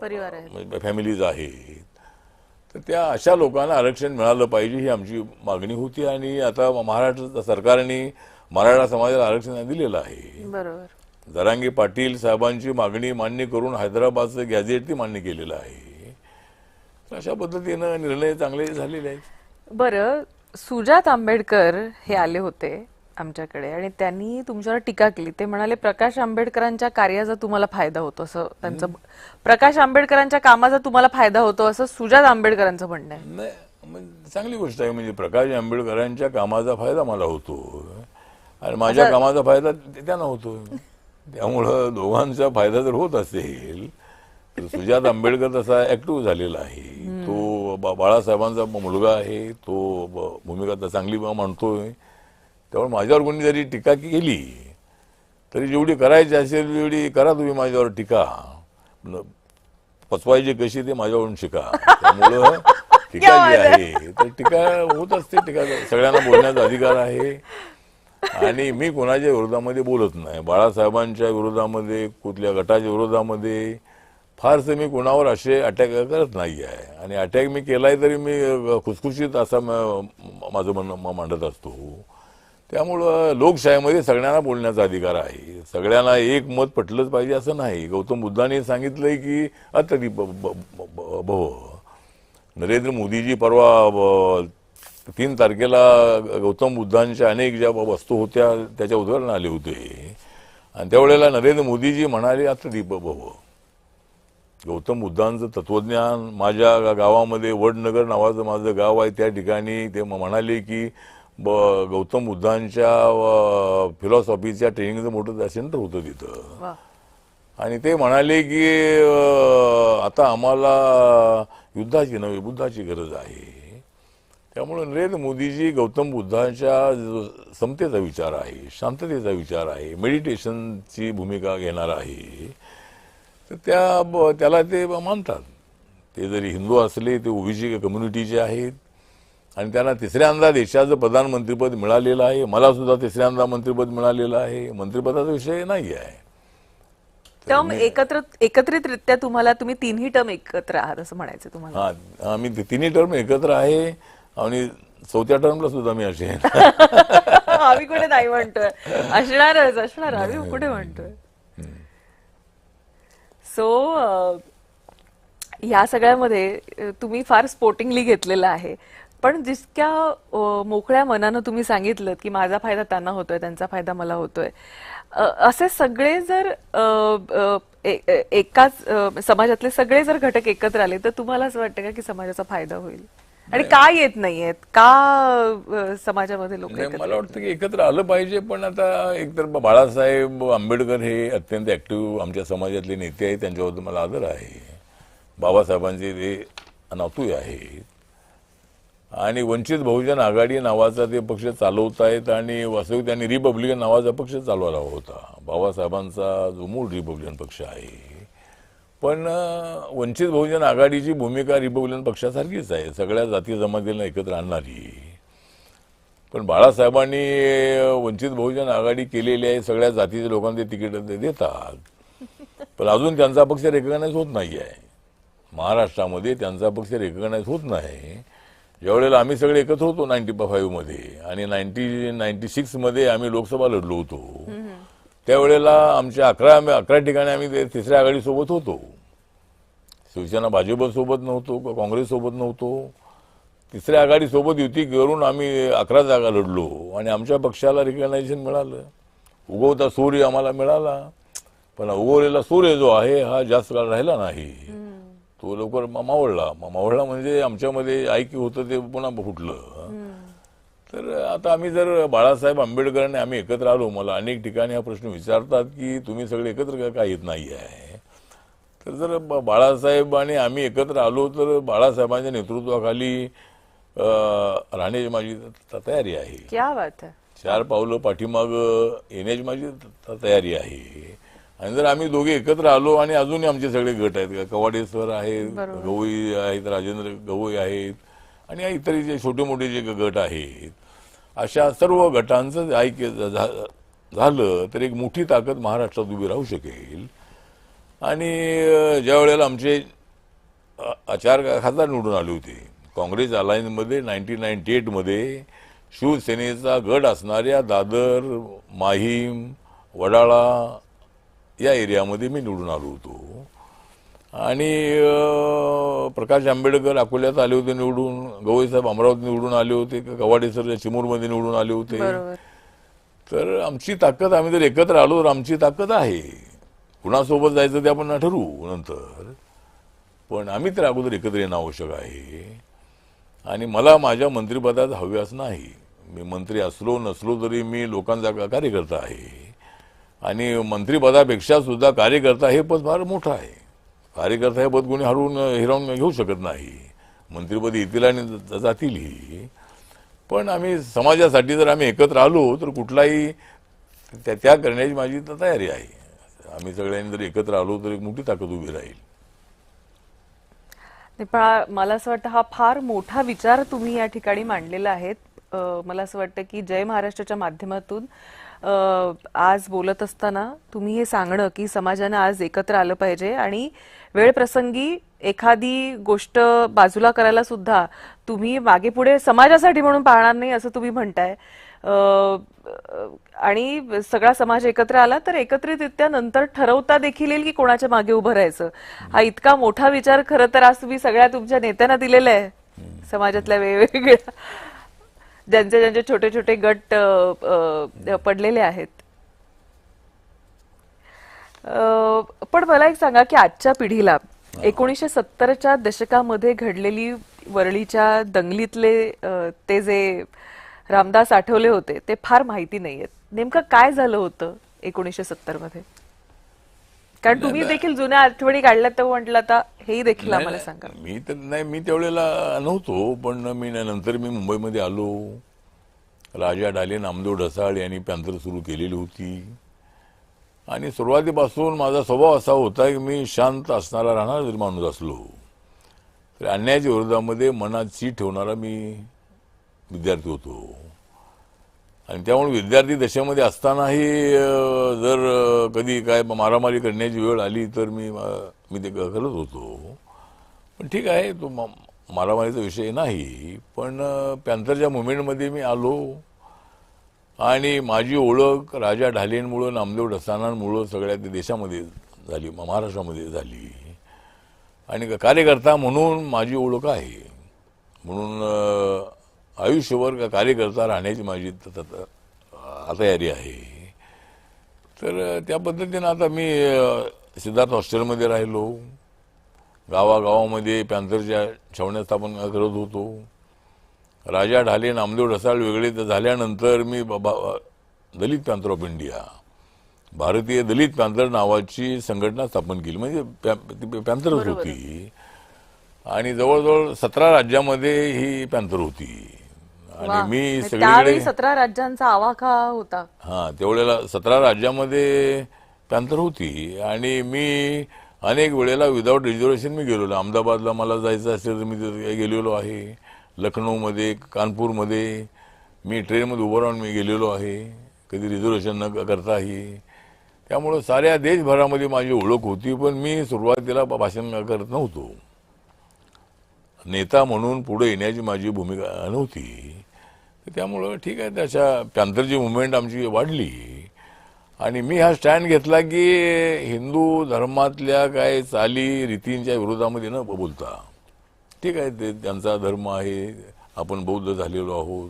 परिवार आहेत, फॅमिलीज आहेत. तर त्या अशा लोकांना आरक्षण मिळालं पाहिजे ही आमची मागणी होती. आणि आता महाराष्ट्र सरकारने मराठा समाजाला आरक्षण दिलेलं आहे. बरोबर. जरांगे पाटील साहेबांची मागणी मान्य करून हैदराबादचं गॅझेट ती मान्य केलेलं आहे. तर अशा पद्धतीनं निर्णय चांगले झालेले आहेत. बरं, सुजात आंबेडकर हे आले होते आमच्याकडे आणि त्यांनी तुमच्यावर टीका केली. ते म्हणाले प्रकाश आंबेडकरांच्या कार्याचा तुम्हाला फायदा होतो असं त्यांचं, प्रकाश आंबेडकरांच्या कामाचा तुम्हाला फायदा होतो असं सुजात आंबेडकरांचं म्हणणं आहे. नाही, म्हणजे चांगली गोष्ट आहे. म्हणजे प्रकाश आंबेडकरांच्या कामाचा फायदा मला होतो आणि माझ्या कामाचा फायदा त्यांना होतो. त्यामुळं दोघांचा फायदा जर होत असेल तर सुजात आंबेडकर तसा ऍक्टिव्ह झालेला आहे. तो बाळासाहेबांचा मुलगा आहे. तो भूमिका तर चांगली मांडतोय. त्यामुळे माझ्यावर कोणी जरी टीका केली तरी जेवढी करायची असेल तेवढी करा तुम्ही माझ्यावर टीका. पचवायची कशी ते माझ्यावरून शिका. त्यामुळं टीका जी आहे तर टीका होत असते. टीका सगळ्यांना बोलण्याचा अधिकार आहे आणि मी कोणाच्या विरोधामध्ये बोलत नाही. बाळासाहेबांच्या विरोधामध्ये, कुठल्या गटाच्या विरोधामध्ये फारसं मी कोणावर असे अटॅक करत नाही आहे. आणि अटॅक मी केलाय तरी मी खुसखुशीत असा माझं म्हणणं मांडत असतो. त्यामुळं लोकशाहीमध्ये सगळ्यांना बोलण्याचा अधिकार आहे. सगळ्यांना एक मत पटलंच पाहिजे असं नाही. गौतम बुद्धांनी सांगितलंय की अतरी भव. नरेंद्र मोदीजी परवा 3 तारखेला गौतम बुद्धांच्या अनेक ज्या वस्तू होत्या त्याच्या उदाहरण आले होते आणि त्यावेळेला नरेंद्र मोदीजी म्हणाले अतदीप भव. गौतम बुद्धांचं तत्वज्ञान माझ्या गावामध्ये वडनगर नावाचं माझं गाव आहे, त्या ठिकाणी ते म्हणाले की गौतम बुद्धांच्या फिलॉसॉफीच्या ट्रेनिंगचं मोठं सेंटर होतं तिथं. आणि ते म्हणाले की आता आम्हाला युद्धाची नव्हे बुद्धाची गरज आहे. त्यामुळे नरेंद्र मोदीजी गौतम बुद्धांच्या समतेचा विचार आहे, शांततेचा विचार आहे, मेडिटेशनची भूमिका घेणार आहे. तर त्याला ते मानतात. ते जरी हिंदू असले ते ओबीसी कम्युनिटीचे आहेत आणि त्यांना तिसऱ्यांदा देशाचं प्रधानमंत्रीपद मिळालेलं आहे. मला सुद्धा तिसऱ्यांदा मंत्रिपद मिळालेलं आहे. मंत्रिपदाचा विषय नाही आहे. टर्म एकत्रितरित्या तुम्ही तिन्ही टर्म एकत्र आहात असं म्हणायचं तुम्हाला? हा, आम्ही तिन्ही टर्म एकत्र आहे आणि 4थ्या टर्मला सुद्धा मी असे आम्ही कुठे नाही म्हणतोय, असणार आम्ही कुठे म्हणतोय. सो या सगळ्यामध्ये तुम्ही फार स्पोर्टिंगली घेतलेलं आहे. पण जितक्या मोकळ्या मनानं तुम्ही सांगितलं की माझा फायदा त्यांना होतोय, त्यांचा फायदा मला होतोय, असे सगळे जर एकाच समाजातले सगळे जर घटक एकत्र आले तर तुम्हाला असं वाटतं का की समाजाचा फायदा होईल? आणि का येत नाहीयेत, का समाजामध्ये लोक? मला वाटतं की एकत्र आलं पाहिजे. पण आता एकतर बाळासाहेब आंबेडकर हे अत्यंत ऍक्टिव्ह आमच्या समाजातले नेते आहेत. त्यांच्याबद्दल मला आदर आहे. बाबासाहेबांचे ते नातू आहेत आणि वंचित बहुजन आघाडी नावाचा ते पक्ष चालवत आहेत आणि वास्तविक त्यांनी रिपब्लिकन नावाचा पक्ष चालवायला हवा होता. बाबासाहेबांचा जो मूळ रिपब्लिकन पक्ष आहे. पण वंचित बहुजन आघाडीची भूमिका रिपब्लिकन पक्षासारखीच आहे, सगळ्या जाती जमातींना एकत्र आणणारी. पण बाळासाहेबांनी वंचित बहुजन आघाडी केलेली आहे. सगळ्या जातीच्या लोकांना ते तिकीट देतात. पण अजून त्यांचा पक्ष रेकग्नाइज होत नाही आहे. महाराष्ट्रामध्ये त्यांचा पक्ष रेकग्नाइज होत नाही. ज्यावेळेला आम्ही सगळे एकत्र होतो 95 मध्ये आणि 1996 मध्ये आम्ही लोकसभा लढलो होतो, त्यावेळेला आमच्या 11 ठिकाणी आम्ही तिसऱ्या आघाडी सोबत होतो. शिवसेना भाजप सोबत नव्हतो, काँग्रेस सोबत नव्हतो. तिसऱ्या आघाडी सोबत युती करून आम्ही 11 जागा लढलो आणि आमच्या पक्षाला रिकग्नायझेशन मिळालं. उगवता सूर्य आम्हाला मिळाला. पण उगवलेला सूर्य जो आहे हा जास्त काळ राहिला नाही. तो लवकर मावळला म्हणजे आमच्यामध्ये ऐक्य होतं ते पुन्हा फुटलं. तर आता आम्ही जर बाळासाहेब आंबेडकरांनी आम्ही एकत्र आलो, मला अनेक ठिकाणी हा प्रश्न विचारतात की तुम्ही सगळे एकत्र का येत नाही आहे. तर जर बाळासाहेब आणि आम्ही एकत्र आलो तर बाळासाहेबांच्या नेतृत्वाखाली राहण्याची माझी तयारी आहे. क्या बात आहे. 4 पावलं पाठीमाग येण्याची माझी तयारी आहे. आणि जर आम्ही दोघे एकत्र आलो आणि अजूनही आमचे सगळे गट आहेत, कवाडेश्वर आहेत, गवई आहेत, राजेंद्र गवई आहेत आणि इतर जे छोटे मोठे जे गट आहेत, अशा सर्व गटांचं ऐक्य झालं तर एक मोठी ताकद महाराष्ट्रात उभी राहू शकेल. आणि ज्या वेळेला आमचे 4 खासदार निवडून आले होते काँग्रेस अलायन्समध्ये 1998 मध्ये, शिवसेनेचा गड असणाऱ्या दादर, माहीम, वडाळा या एरियामध्ये मी निवडून आलो होतो आणि प्रकाश आंबेडकर अकोल्यात आले होते निवडून, गवई साहेब अमरावती निवडून आले होते, कवाडे सर चिमूरमध्ये निवडून आले होते. बरोबर. तर आमची ताकद, आम्ही जर एकत्र आलो तर आमची ताकद आहे. कुणासोबत जायचं ते आपण ठरवू नंतर, पण आम्ही तर अगोदर एकत्र येणं आवश्यक आहे. आणि मला माझ्या मंत्रिपदात हव्यास नाही. मी मंत्री असलो नसलो तरी मी लोकांचा कार्यकर्ता आहे आणि मंत्रिपदापेक्षा सुद्धा कार्यकर्ता हे पद फार मोठं आहे. कार्यकर्ता हे पद कोणी हिरावून घेऊ शकत नाही. मंत्रिपद येतील आणि जातीलही, पण आम्ही समाजासाठी जर आम्ही एकत्र आलो तर कुठलाही त्या करण्याची माझी तयारी आहे. आम्ही सगळ्यांनी जर एकत्र आलो तर एक मोठी ताकद उभी राहील. पण मला असं वाटतं हा फार मोठा विचार तुम्ही या ठिकाणी मांडलेला आहे. मला असं वाटतं की जय महाराष्ट्राच्या माध्यमातून आज बोलत असताना तुम्ही हे सांगणं की समाजानं आज एकत्र आलं पाहिजे आणि वेळ प्रसंगी एखादी गोष्ट बाजूला करायला सुद्धा तुम्ही मागे पुढे समाजासाठी म्हणून पाहणार नाही असं तुम्ही म्हणताय. आणि सगळा समाज एकत्र आला तर एकत्रितरित्या नंतर ठरवता देखील येईल की कोणाच्या मागे उभं राहायचं. हा इतका मोठा विचार खरं तर आज तुम्ही सगळ्या तुमच्या नेत्यांना दिलेला आहे. समाजातल्या वेगवेगळ्या ज्यांचे ज्यांचे छोटे छोटे गट पडलेले आहेत. पण मला एक सांगा की आजच्या पिढीला 1970च्या दशकामध्ये घडलेली वरळीच्या दंगलीतले ते जे रामदास आठवले होते ते फार माहिती नाहीयेत. नेमकं काय झालं होतं 1970 मध्ये? कारण तुम्ही देखील जुन्या आठवणी काढल्यात तर म्हटलं आता हेही देखील आम्हाला सांगा. मी तर नाही, मी त्यावेळेला नव्हतो, पण मी नंतर मी मुंबईमध्ये आलो. राजा ढाले, नामदेव ढसाळ यांनी पॅन्थर सुरू केलेली होती आणि सुरुवातीपासून माझा स्वभाव असा होता की मी शांत असणारा राहणारा जरी माणूस असलो तर अन्यायाच्या विरोधामध्ये मनात ची ठेवणारा मी विद्यार्थी होतो. आणि त्यामुळे विद्यार्थी दशेमध्ये असतानाही जर कधी काय मारामारी करण्याची वेळ आली तर मी ते करत होतो. पण ठीक आहे, तो मारामारीचा विषय नाही. पण पॅन्थरच्या मुवमेंटमध्ये मी आलो आणि माझी ओळख राजा ढालेंमुळं, नामदेव ढसाळांमुळं सगळ्या देशामध्ये झाली, महाराष्ट्रामध्ये झाली. आणि कार्यकर्ता म्हणून माझी ओळख आहे. म्हणून आयुष्यभर कार्यकर्ता राहण्याची माझी तयारी आहे. तर त्या पद्धतीनं आता मी सिद्धार्थ हॉस्टेलमध्ये राहिलो. गावागावामध्ये पॅन्थरच्या छावण्या स्थापन करत होतो. राजा ढाले, नामदेव ढसाळ वेगळे झाल्यानंतर मी दलित पॅन्थर ऑफ इंडिया, भारतीय दलित पॅन्थर नावाची संघटना स्थापन केली. म्हणजे पॅन्थरच होती आणि जवळजवळ 17 राज्यामध्ये ही पॅन्थर होती. आणि मी सगळीकडे 17 राज्यांचा आवाका होता. हा, त्यावेळेला 17 राज्यामध्ये पॅन्थर होती आणि मी अनेक वेळेला विदाऊट रिझर्वेशन मी गेलेलो. अहमदाबादला मला जायचं असेल तर मी गेलेलो आहे. लखनौमध्ये, कानपूरमध्ये मी ट्रेनमध्ये उभं राहून मी गेलेलो आहे, कधी रिझर्वेशन न करताही. त्यामुळं साऱ्या देशभरामध्ये माझी ओळख होती. पण मी सुरुवातीला भाषण करत नव्हतो. नेता म्हणून पुढे येण्याची माझी भूमिका नव्हती. त्यामुळं ठीक आहे, त्याच्या पॅन्थरची मुवमेंट आमची वाढली आणि मी हा स्टँड घेतला की हिंदू धर्मातल्या काय चाली रीतींच्या विरोधामध्ये न बोलता, ठीक आहे, ते त्यांचा धर्म आहे, आपण बौद्ध झालेलो आहोत,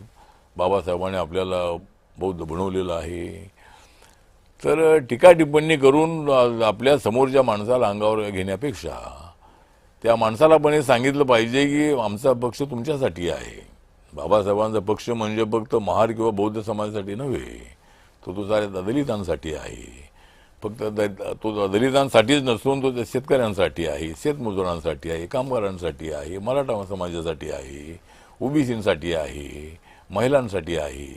बाबासाहेबांनी आपल्याला बौद्ध बनवलेलं आहे. तर टीका टिप्पणी करून आपल्या समोरच्या माणसाला अंगावर घेण्यापेक्षा त्या माणसाला पण हे सांगितलं पाहिजे की आमचा पक्ष तुमच्यासाठी आहे. बाबासाहेबांचा पक्ष म्हणजे फक्त महार किंवा बौद्ध समाजासाठी नव्हे, तो साऱ्या दलितांसाठी आहे. फक्त तो दलितांसाठीच नसून तो शेतकऱ्यांसाठी आहे, शेतमजुरांसाठी आहे, कामगारांसाठी आहे, मराठा समाजासाठी आहे, ओबीसींसाठी आहे, महिलांसाठी आहे.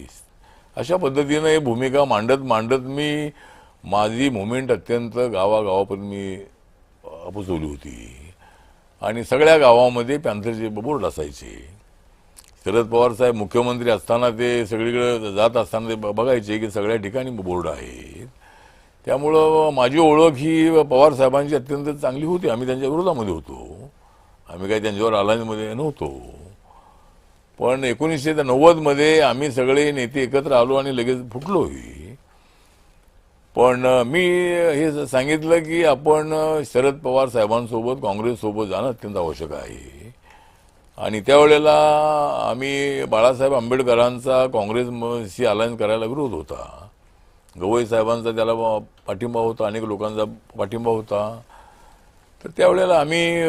अशा पद्धतीनं ही भूमिका मांडत मी माझी मुवमेंट अत्यंत गावागावापर्यंत मी पोचवली होती. आणि सगळ्या गावामध्ये पॅन्थरचे बोर्ड असायचे. शरद पवार साहेब मुख्यमंत्री असताना ते सगळीकडे जात असताना ते बघायचे की सगळ्या ठिकाणी बोर्ड आहेत. त्यामुळं माझी ओळख ही पवार साहेबांची अत्यंत चांगली होती. आम्ही त्यांच्या विरोधामध्ये होतो, आम्ही काही त्यांच्यावर अलायन्समध्ये नव्हतो. पण 1990 मध्ये आम्ही सगळे नेते एकत्र आलो आणि लगेच फुटलोही. पण मी हे सांगितलं की आपण शरद पवार साहेबांसोबत काँग्रेससोबत जाणं अत्यंत आवश्यक आहे. आणि त्यावेळेला आम्ही बाळासाहेब आंबेडकरांचा काँग्रेसशी अलायन्स करायला विरोध होता. गवई साहेबांचा त्याला पाठिंबा होता, अनेक लोकांचा पाठिंबा होता. तर त्यावेळेला आम्ही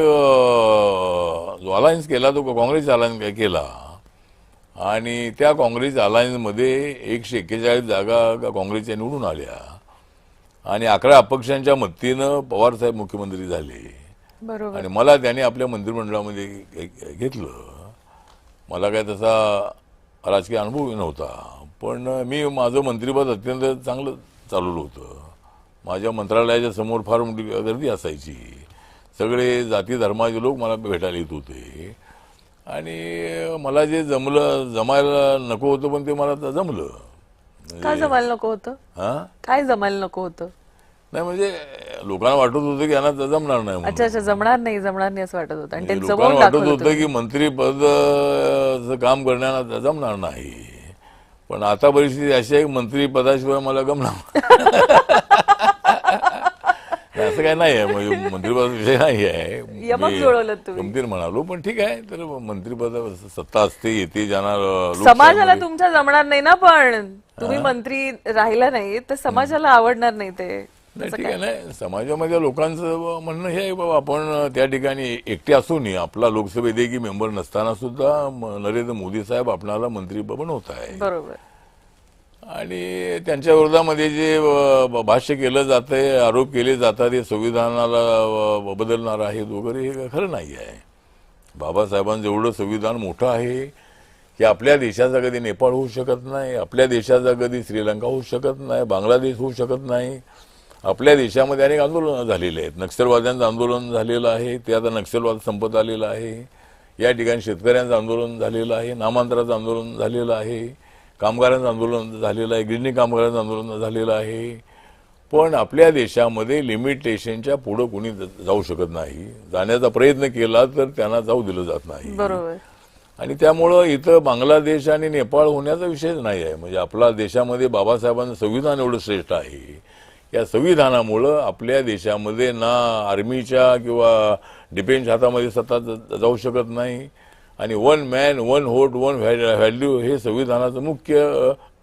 जो अलायन्स केला तो काँग्रेस अलायन्स केला आणि त्या काँग्रेस अलायन्समध्ये 141 जागा काँग्रेसच्या निवडून आल्या आणि 11 अपक्षांच्या मदतीनं पवारसाहेब मुख्यमंत्री झाले. बरोबर. आणि मला त्याने आपल्या मंत्रिमंडळामध्ये घेतलं. मला काय तसा राजकीय अनुभव नव्हता, पण मी माझं मंत्रिपद अत्यंत चांगलं चालवलं होतं. माझ्या मंत्रालयाच्या समोर फार मोठी गर्दी असायची. सगळे जाती धर्माचे लोक मला भेटायला येत होते आणि मला जे जमायला नको होतं पण ते मला जमलं. का जमायला नको होतं? काय जमायला नको होतं? नाही म्हणजे लोकांना वाटत होतं की यांना जमणार नाही म्हणून. अच्छा, जमणार नाही असं वाटत होतं आणि ते लोकांना जमवून वाटत दाखवलं होतं की मंत्रीपद काम करण्याला जमणार नाही. पण आता परिस्थिती अशी आहे की मंत्रीपदाशिवाय मला गमणार असं काय नाही आहे. म्हणजे मंत्रिपद विषय नाही आहे, यमक जुळवलं तुम्ही. गमतीर म्हणालो. पण ठीक आहे, तर मंत्रिपद सत्ता असते, येते जाणार. समाजाला तुमच्या जमणार नाही ना, पण तुम्ही मंत्री राहिला नाही तर समाजाला आवडणार नाही ते. नाही ठीक आहे. नाही, समाजामध्ये लोकांचं म्हणणं हे आहे बाबा आपण त्या ठिकाणी एकटे असूनही आपला लोकसभेदेखील मेंबर नसताना सुद्धा नरेंद्र मोदी साहेब आपणाला मंत्री बनवत आहे. बरोबर. आणि त्यांच्या विरोधामध्ये जे भाष्य केलं जातंय, आरोप केले जातात, हे संविधानाला बदलणार आहेत वगैरे, हे खरं नाही आहे. बाबासाहेबांचं एवढं संविधान मोठं आहे की आपल्या देशाचा कधी नेपाळ होऊ शकत नाही, आपल्या देशाचा कधी श्रीलंका होऊ शकत नाही, बांगलादेश होऊ शकत नाही. आपल्या देशामध्ये अनेक आंदोलनं झालेले आहेत. नक्षलवाद्यांचं आंदोलन झालेलं आहे, ते आता नक्षलवाद संपत आलेलं आहे. या ठिकाणी शेतकऱ्यांचं आंदोलन झालेलं आहे, नामांतराचं आंदोलन झालेलं आहे, कामगारांचं आंदोलन झालेलं आहे, गिरणी कामगारांचं आंदोलन झालेलं आहे. पण आपल्या देशामध्ये लिमिटेशनच्या पुढं कोणी जाऊ शकत नाही. जाण्याचा प्रयत्न केला तर त्यांना जाऊ दिलं जात नाही. बरोबर. आणि त्यामुळं इथं बांगलादेश आणि नेपाळ होण्याचा विषयच नाही आहे. म्हणजे आपल्या देशामध्ये बाबासाहेबांचं संविधान एवढं श्रेष्ठ आहे. या संविधानामुळं आपल्या देशामध्ये ना आर्मीच्या किंवा डिफेन्स हातामध्ये सत्ता जाऊ शकत नाही. आणि 1 मॅन 1 व्होट 1 व्हॅल्यू हे संविधानाचं मुख्य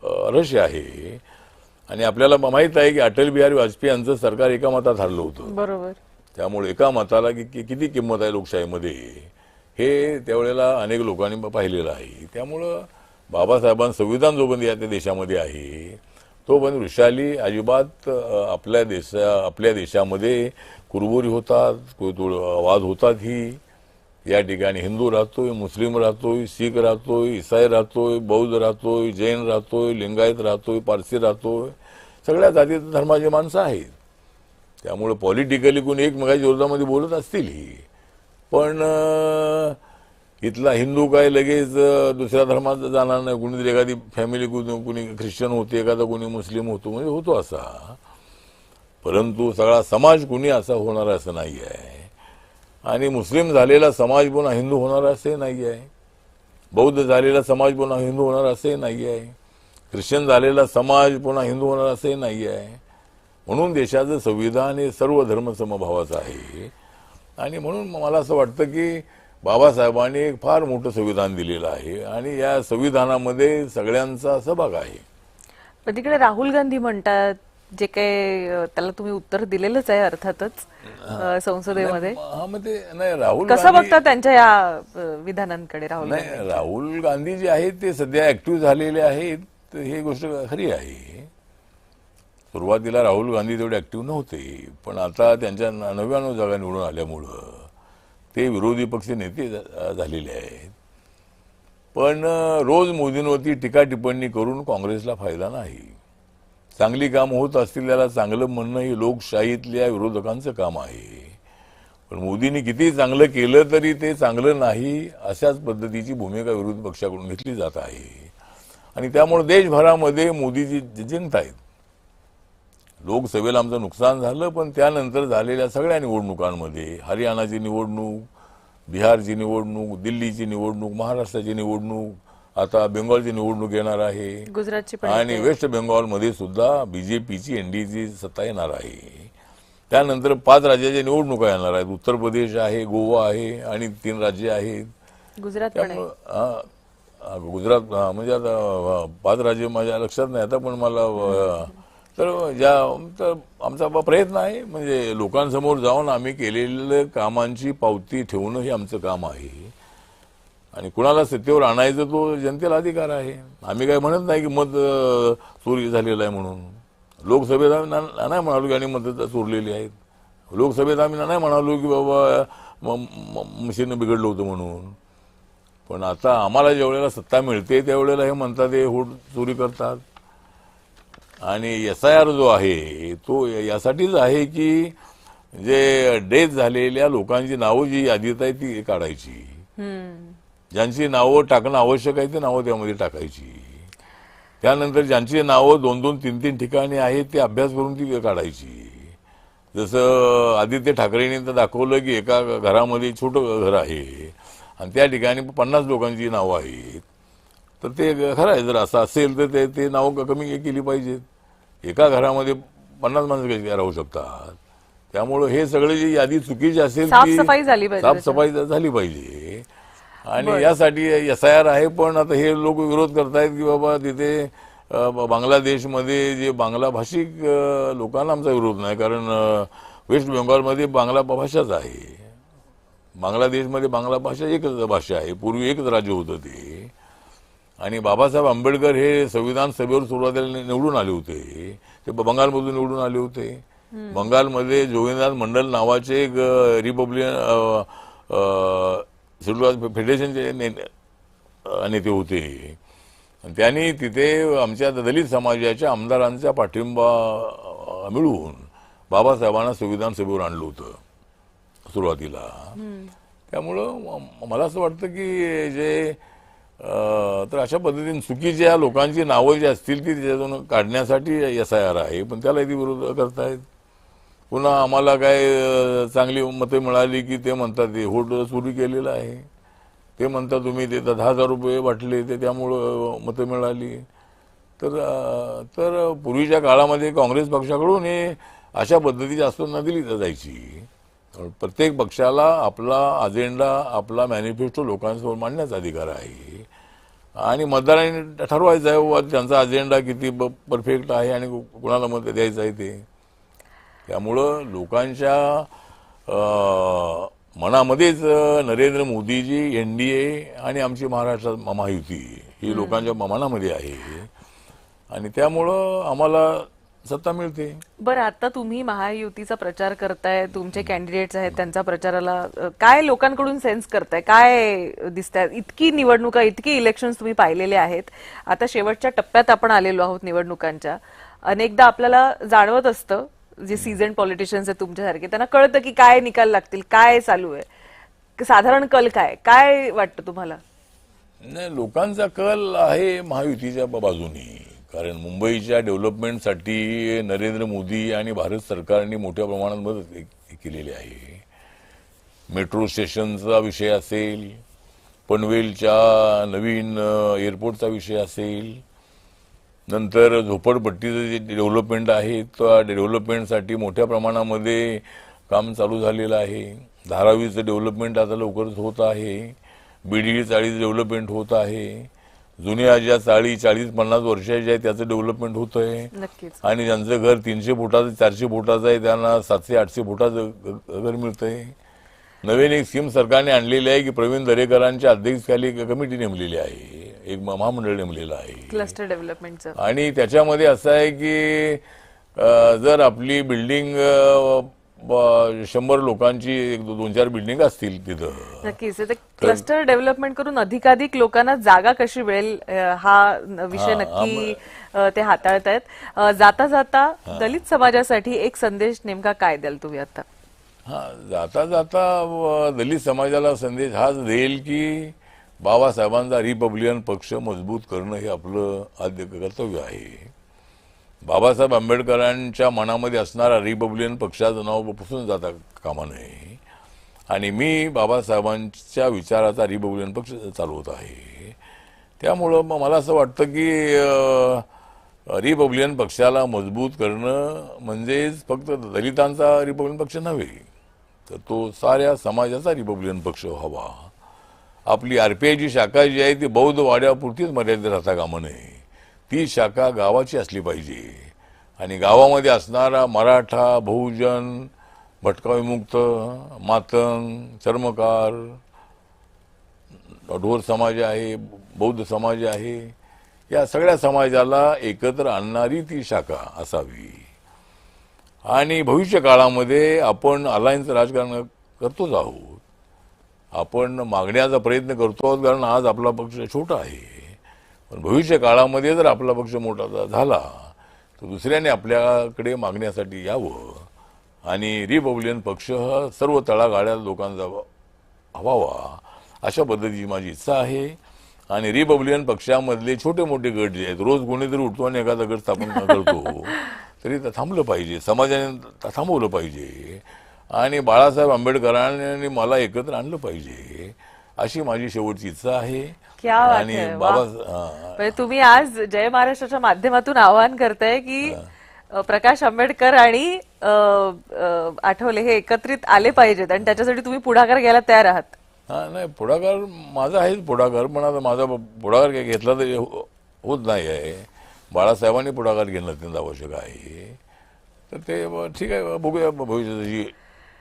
रहस्य आहे. आणि आपल्याला माहित आहे की अटल बिहारी वाजपेयी यांचं सरकार एका मतात हरलं होतं. बरोबर. त्यामुळे एका मताला किती किंमत आहे लोकशाहीमध्ये हे त्यावेळेला अनेक लोकांनी पाहिलेलं आहे. त्यामुळं बाबासाहेबांचं संविधान जोपर्यंत या त्या देशामध्ये आहे तोपर्यंत वृषाली अजिबात आपल्या देशामध्ये कुरबुरी होतात, वाद होतात. ही या ठिकाणी हिंदू राहतोय, मुस्लिम राहतोय, शीख राहतोय, इसाई राहतोय, बौद्ध राहतोय, जैन राहतोय, लिंगायत राहतोय, पारसी राहतोय, सगळ्या जाती धर्माची माणसं आहेत. त्यामुळे पॉलिटिकली कोणी एकमेकाच्या विरोधामध्ये बोलत असतील ही, पण इथला हिंदू काय लगेच दुसऱ्या धर्मात जाणार नाही. कुणीतरी एखादी फॅमिली कुणी ख्रिश्चन होते, एखादा कोणी मुस्लिम होतो, म्हणजे होतो असा. परंतु सगळा समाज कुणी असा होणार असं नाही आहे. आणि मुस्लिम झालेला समाज पुन्हा हिंदू होणार असे नाही आहे, बौद्ध झालेला समाज पुन्हा हिंदू होणार असे नाही आहे, ख्रिश्चन झालेला समाज पुन्हा हिंदू होणार असे नाही आहे. म्हणून देशाचं संविधान हे सर्व धर्म समभावाचं आहे. आणि म्हणून मला असं वाटतं की बाबासाहेबांनी एक फार मोठं संविधान दिलेलं आहे आणि या संविधानामध्ये सगळ्यांचा सहभाग आहे. पण तिकडे राहुल गांधी म्हणतात, जे काही त्याला तुम्ही उत्तर दिलेलंच आहे अर्थातच संसदेमध्ये, नाही राहुल कसं बघता त्यांच्या या विधानांकडे? राहुल गांधी जे आहेत ते सध्या ऍक्टिव्ह झालेले आहेत, ही गोष्ट खरी आहे. सुरुवातीला राहुल गांधी तेवढे ऍक्टिव्ह नव्हते, पण आता त्यांच्या 99 जागा निवडून आल्यामुळं ते विरोधी पक्ष नेते झालेले आहेत. पण रोज मोदींवरती टीका टिप्पणी करून काँग्रेसला फायदा नाही. चांगली कामं होत असतील त्याला चांगलं म्हणणं हे लोकशाहीतल्या विरोधकांचं काम आहे. पण मोदींनी किती चांगलं केलं तरी ते चांगलं नाही अशाच पद्धतीची भूमिका विरोधी पक्षाकडून घेतली जात आहे. आणि त्यामुळे देशभरामध्ये मोदीजी जिंकतायत. लोकसभेला आमचं नुकसान झालं, पण त्यानंतर झालेल्या सगळ्या निवडणुकांमध्ये, हरियाणाची निवडणूक, बिहारची निवडणूक, दिल्लीची निवडणूक, महाराष्ट्राची निवडणूक, आता बेंगॉलची निवडणूक येणार आहे गुजरातची पण आणि वेस्ट बेंगॉलमध्ये सुद्धा बीजेपीची एनडीएची सत्ता येणार आहे. त्यानंतर 5 राज्याच्या निवडणुका येणार आहेत. उत्तर प्रदेश आहे, गोवा आहे आणि 3 राज्य आहेत. गुजरात पण आहे. गुजरात म्हणजे आता 5 राज्य माझ्या लक्षात नाही आता, पण मला तर आमचा प्रयत्न आहे म्हणजे लोकांसमोर जाऊन आम्ही केलेल्या कामांची पावती ठेवणं हे आमचं काम आहे. आणि कुणाला सत्तेवर आणायचं तो जनतेला अधिकार आहे. आम्ही काय म्हणत नाही की मत चोरी झालेलं आहे म्हणून. लोकसभेत आम्ही नाही म्हणालो की आणि मत चोरलेली आहेत. लोकसभेत आम्ही नाही म्हणालो की बाबा मशीन बिघडलं होतं म्हणून. पण आता आम्हाला ज्या वेळेला सत्ता मिळते त्यावेळेला हे म्हणतात हे वोट चोरी करतात. आणि SIR जो आहे तो यासाठीच आहे की जे डेथ झालेल्या लोकांची नावं जी यादीत आहे ती काढायची. ज्यांची नावं टाकणं आवश्यक आहे ते नावं त्यामध्ये टाकायची. त्यानंतर ज्यांची नावं 2-2, 3-3 ठिकाणी आहेत ते अभ्यास करून ती काढायची. जसं आदित्य ठाकरेंनी तर दाखवलं की एका घरामध्ये छोटं घर आहे आणि त्या ठिकाणी 50 लोकांची नावं आहेत. तर ते खरं आहे, जर असं असेल तर ते नावं कमी केली पाहिजेत. एका घरामध्ये 50 माणसं कशी राहू शकतात. त्यामुळं हे सगळे जी यादी चुकीची असेल ती साफसफाई झाली पाहिजे. साफसफाई झाली पाहिजे. आणि यासाठी SIR आहे. पण आता हे लोक विरोध करतायत की बाबा तिथे बांगलादेशमध्ये जे बांगला भाषिक लोकांना आमचा विरोध नाही, कारण वेस्ट बेंगॉलमध्ये बांगला भाषाच आहे. बांगलादेशमध्ये बांगला भाषा एकच भाषा आहे. पूर्वी एकच राज्य होतं ते. आणि बाबासाहेब आंबेडकर हे संविधान सभेवर सुरुवातीला निवडून आले होते. ते बंगालमधून निवडून आले होते. बंगालमध्ये जोगेंद्रनाथ मंडल नावाचे एक रिपब्लिकन शेड्यूल फेडरेशनचे नेते होते. त्यांनी तिथे आमच्या दलित समाजाच्या आमदारांचा पाठिंबा मिळवून बाबासाहेबांना संविधान सभेवर आणलं होतं सुरुवातीला. त्यामुळं मला असं वाटतं की जे तर अशा पद्धतीने चुकीच्या लोकांची नावं जी असतील ती त्याच्यातून काढण्यासाठी SIR आहे. पण त्याला ते विरोध करतायत. पुन्हा आम्हाला काय चांगली मतं मिळाली की ते म्हणतात ते वोट चोरी केलेलं आहे. ते म्हणतात तुम्ही ते 10,000 रुपये वाटले ते त्यामुळं मतं मिळाली. तर पूर्वीच्या काळामध्ये काँग्रेस पक्षाकडून हे अशा पद्धतीची असताना दिली जायची. प्रत्येक पक्षाला आपला अजेंडा, आपला मॅनिफेस्टो लोकांसमोर मांडण्याचा अधिकार आहे. आणि मतदारांनी ठरवायचं आहे त्यांचा अजेंडा किती परफेक्ट आहे आणि कुणाला मत द्यायचं आहे ते. त्यामुळं लोकांच्या मनामध्येच नरेंद्र मोदीजी, NDA आणि आमची महाराष्ट्र महायुती ही लोकांच्या मनामध्ये आहे. आणि त्यामुळं आम्हाला सत्ता मिळते. बरं, आता तुम्ही महायुतीचा प्रचार करताय, तुमचे कॅन्डिडेट्स आहेत, त्यांचा प्रचाराला काय लोकांकडून सेन्स करताय, काय दिसतंय? इतकी निवडणुका, इतकी इलेक्शन्स तुम्ही पाहिलेले आहेत. आता शेवटच्या टप्प्यात आपण आलेलो आहोत निवडणुकांच्या. अनेकदा आपल्याला जाणवत असतं, जे सीझन पॉलिटिशियन्स आहेत तुमच्यासारखे, त्यांना कळतं की काय निकाल लागतील, काय चालू आहे, साधारण कल काय वाटतं तुम्हाला? नाही, लोकांचा कल आहे महायुतीच्या बाजूनी. कारण मुंबईच्या डेव्हलपमेंटसाठी नरेंद्र मोदी आणि भारत सरकारने मोठ्या प्रमाणात मदत केलेली आहे. मेट्रो स्टेशनचा विषय असेल, पनवेलच्या नवीन एअरपोर्टचा विषय असेल, नंतर झोपडपट्टीचं जे डेव्हलपमेंट आहे त्या डेव्हलपमेंटसाठी मोठ्या प्रमाणामध्ये काम चालू झालेलं आहे. धारावीचं डेव्हलपमेंट आता लवकरच होत आहे. BD चाळीचं डेव्हलपमेंट होत आहे. जुन्या ज्या चाळी 40-50 वर्षाच्या आहेत त्याचं डेव्हलपमेंट होत आहे. नक्कीच. आणि ज्यांचं घर 300 फुटाचं 400 फुटाचं आहे त्यांना 700-800 फुटाचं घर मिळतंय. नवीन एक स्कीम सरकारने आणलेली आहे की प्रवीण दरेकरांच्या अध्यक्षतेखाली एक कमिटी नेमलेली आहे, एक महामंडळ नेमलेलं आहे क्लस्टर डेव्हलपमेंटचं. आणि त्याच्यामध्ये असं आहे की जर आपली बिल्डिंग 100 लोकांची 2-4 बिल्डिंग असतील तिथं. नक्कीच. क्लस्टर डेव्हलपमेंट करून अधिकाधिक लोकांना जागा कशी मिळेल हा विषय नक्की ते हाताळतायत. जाता जाता दलित समाजासाठी एक संदेश नेमका काय द्याल तुम्ही आता? जाता जाता दलित समाजाला संदेश हाच देईल की बाबासाहेबांचा रिपब्लिकन पक्ष मजबूत करणं हे आपलं आद्य कर्तव्य आहे. बाबासाहेब आंबेडकरांच्या मनामध्ये असणारा रिपब्लिकन पक्षाचं नाव पुसून जाता कामा नये. आणि मी बाबासाहेबांच्या विचाराचा रिपब्लिकन पक्ष चालवत आहे. त्यामुळं मग मला असं वाटतं की रिपब्लिकन पक्षाला मजबूत करणं म्हणजेच फक्त दलितांचा रिपब्लिकन पक्ष नव्हे, तर तो साऱ्या समाजाचा रिपब्लिकन पक्ष व्हावा. आपली आरपीआयची शाखा जी आहे ती बौद्ध वाड्यापुरतीच मर्यादित राहता कामा नये. ती शाखा गावाची असली पाहिजे आणि गावामध्ये असणारा मराठा, बहुजन, भटका विमुक्त, मातंग, चर्मकार, ढोर समाज आहे, बौद्ध समाज आहे, या सगळ्या समाजाला एकत्र आणणारी ती शाखा असावी. आणि भविष्य काळामध्ये आपण अलायन्स राजकारण करतोच आहोत. आपण मागण्याचा प्रयत्न करतो आहोत कारण आज आपला पक्ष छोटा आहे. पण भविष्य काळामध्ये जर आपला पक्ष मोठा झाला तर दुसऱ्याने आपल्याकडे मागण्यासाठी यावं आणि रिपब्लिकन पक्ष हा सर्व तळागाळ्या लोकांचा व्हावा अशा पद्धतीची माझी इच्छा आहे. आणि रिपब्लिकन पक्षामधले छोटे मोठे गट जे आहेत, रोज कोणीतरी उठतो आणि एखादा गट स्थापन करतो, तरी ते थांबलं पाहिजे, समाजाने थांबवलं पाहिजे आणि बाळासाहेब आंबेडकरांनी मला एकत्र आणलं पाहिजे अशी माझी शेवटची इच्छा आहे. क्या बात आणि है, बाबा म्हणजे तुम्ही आज जय महाराष्ट्राच्या माध्यमातून आवाहन करताय की प्रकाश आंबेडकर आणि आठवले हे एकत्रित आले पाहिजेत आणि त्याच्यासाठी तुम्ही पुढाकार घ्यायला तयार आहात. हा, नाही, पुढाकार माझा आहेच पुढाकार, पण आता माझा पुढाकार काही घेतला तरी होत नाही आहे. बाळासाहेबांनी पुढाकार घेणं अत्यंत आवश्यक आहे. तर ते ठीक आहे, बघूया भविष्याची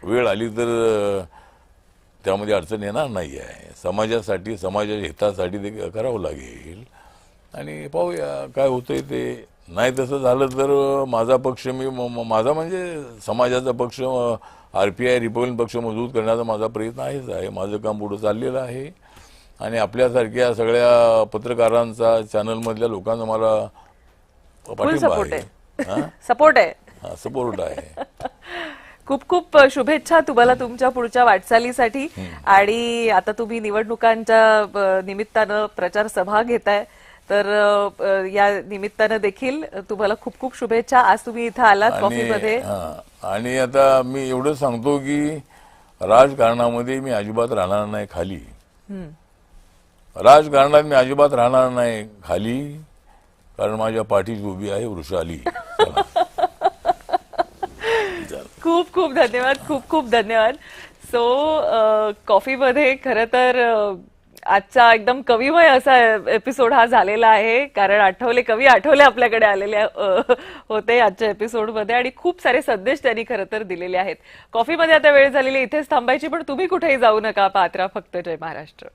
वेळ आली तर त्यामध्ये अडचण येणार नाही आहे. समाजासाठी, समाजाच्या हितासाठी ते करावं लागेल आणि पाहूया काय होतंय ते. नाही तसं झालं तर माझा पक्ष माझा म्हणजे समाजाचा पक्ष आरपीआय रिपब्लिकन पक्ष मजबूत करण्याचा माझा प्रयत्न आहे. माझं काम पुढं चाललेलं आहे आणि आपल्यासारख्या सगळ्या पत्रकारांचा, चॅनलमधल्या लोकांचा मला पाठिंबा आहे, सपोर्ट आहे, सपोर्ट आहे. खूप खूप शुभेच्छा तुम्हाला तुमच्या पुढच्या वाटचालीसाठी. आणि आता तुम्ही निवडणुकांच्या निमित्तानं प्रचार सभा घेताय, तर या निमित्तानं देखील तुम्हाला खूप खूप शुभेच्छा. आज तुम्ही इथं आलात कॉफीमध्ये. आणि आता मी एवढं सांगतो की राजकारणामध्ये मी अजिबात राहणार नाही खाली. राजकारणात मी अजिबात राहणार नाही खाली, कारण माझ्या पाठीशी उभी आहे वृषाली. खूप खूप धन्यवाद, खूप खूप धन्यवाद. सो कॉफीमध्ये खरं तर आजचा एकदम कविमय असा एपिसोड हा झालेला आहे, कारण कवी आठवले आपल्याकडे आलेले होते आजच्या एपिसोडमध्ये आणि खूप सारे संदेश त्यांनी खरं तर दिलेले आहेत. कॉफीमध्ये आता वेळ झालेली इथेच थांबायची, पण तुम्ही कुठेही जाऊ नका, पात्रा फक्त जय महाराष्ट्र.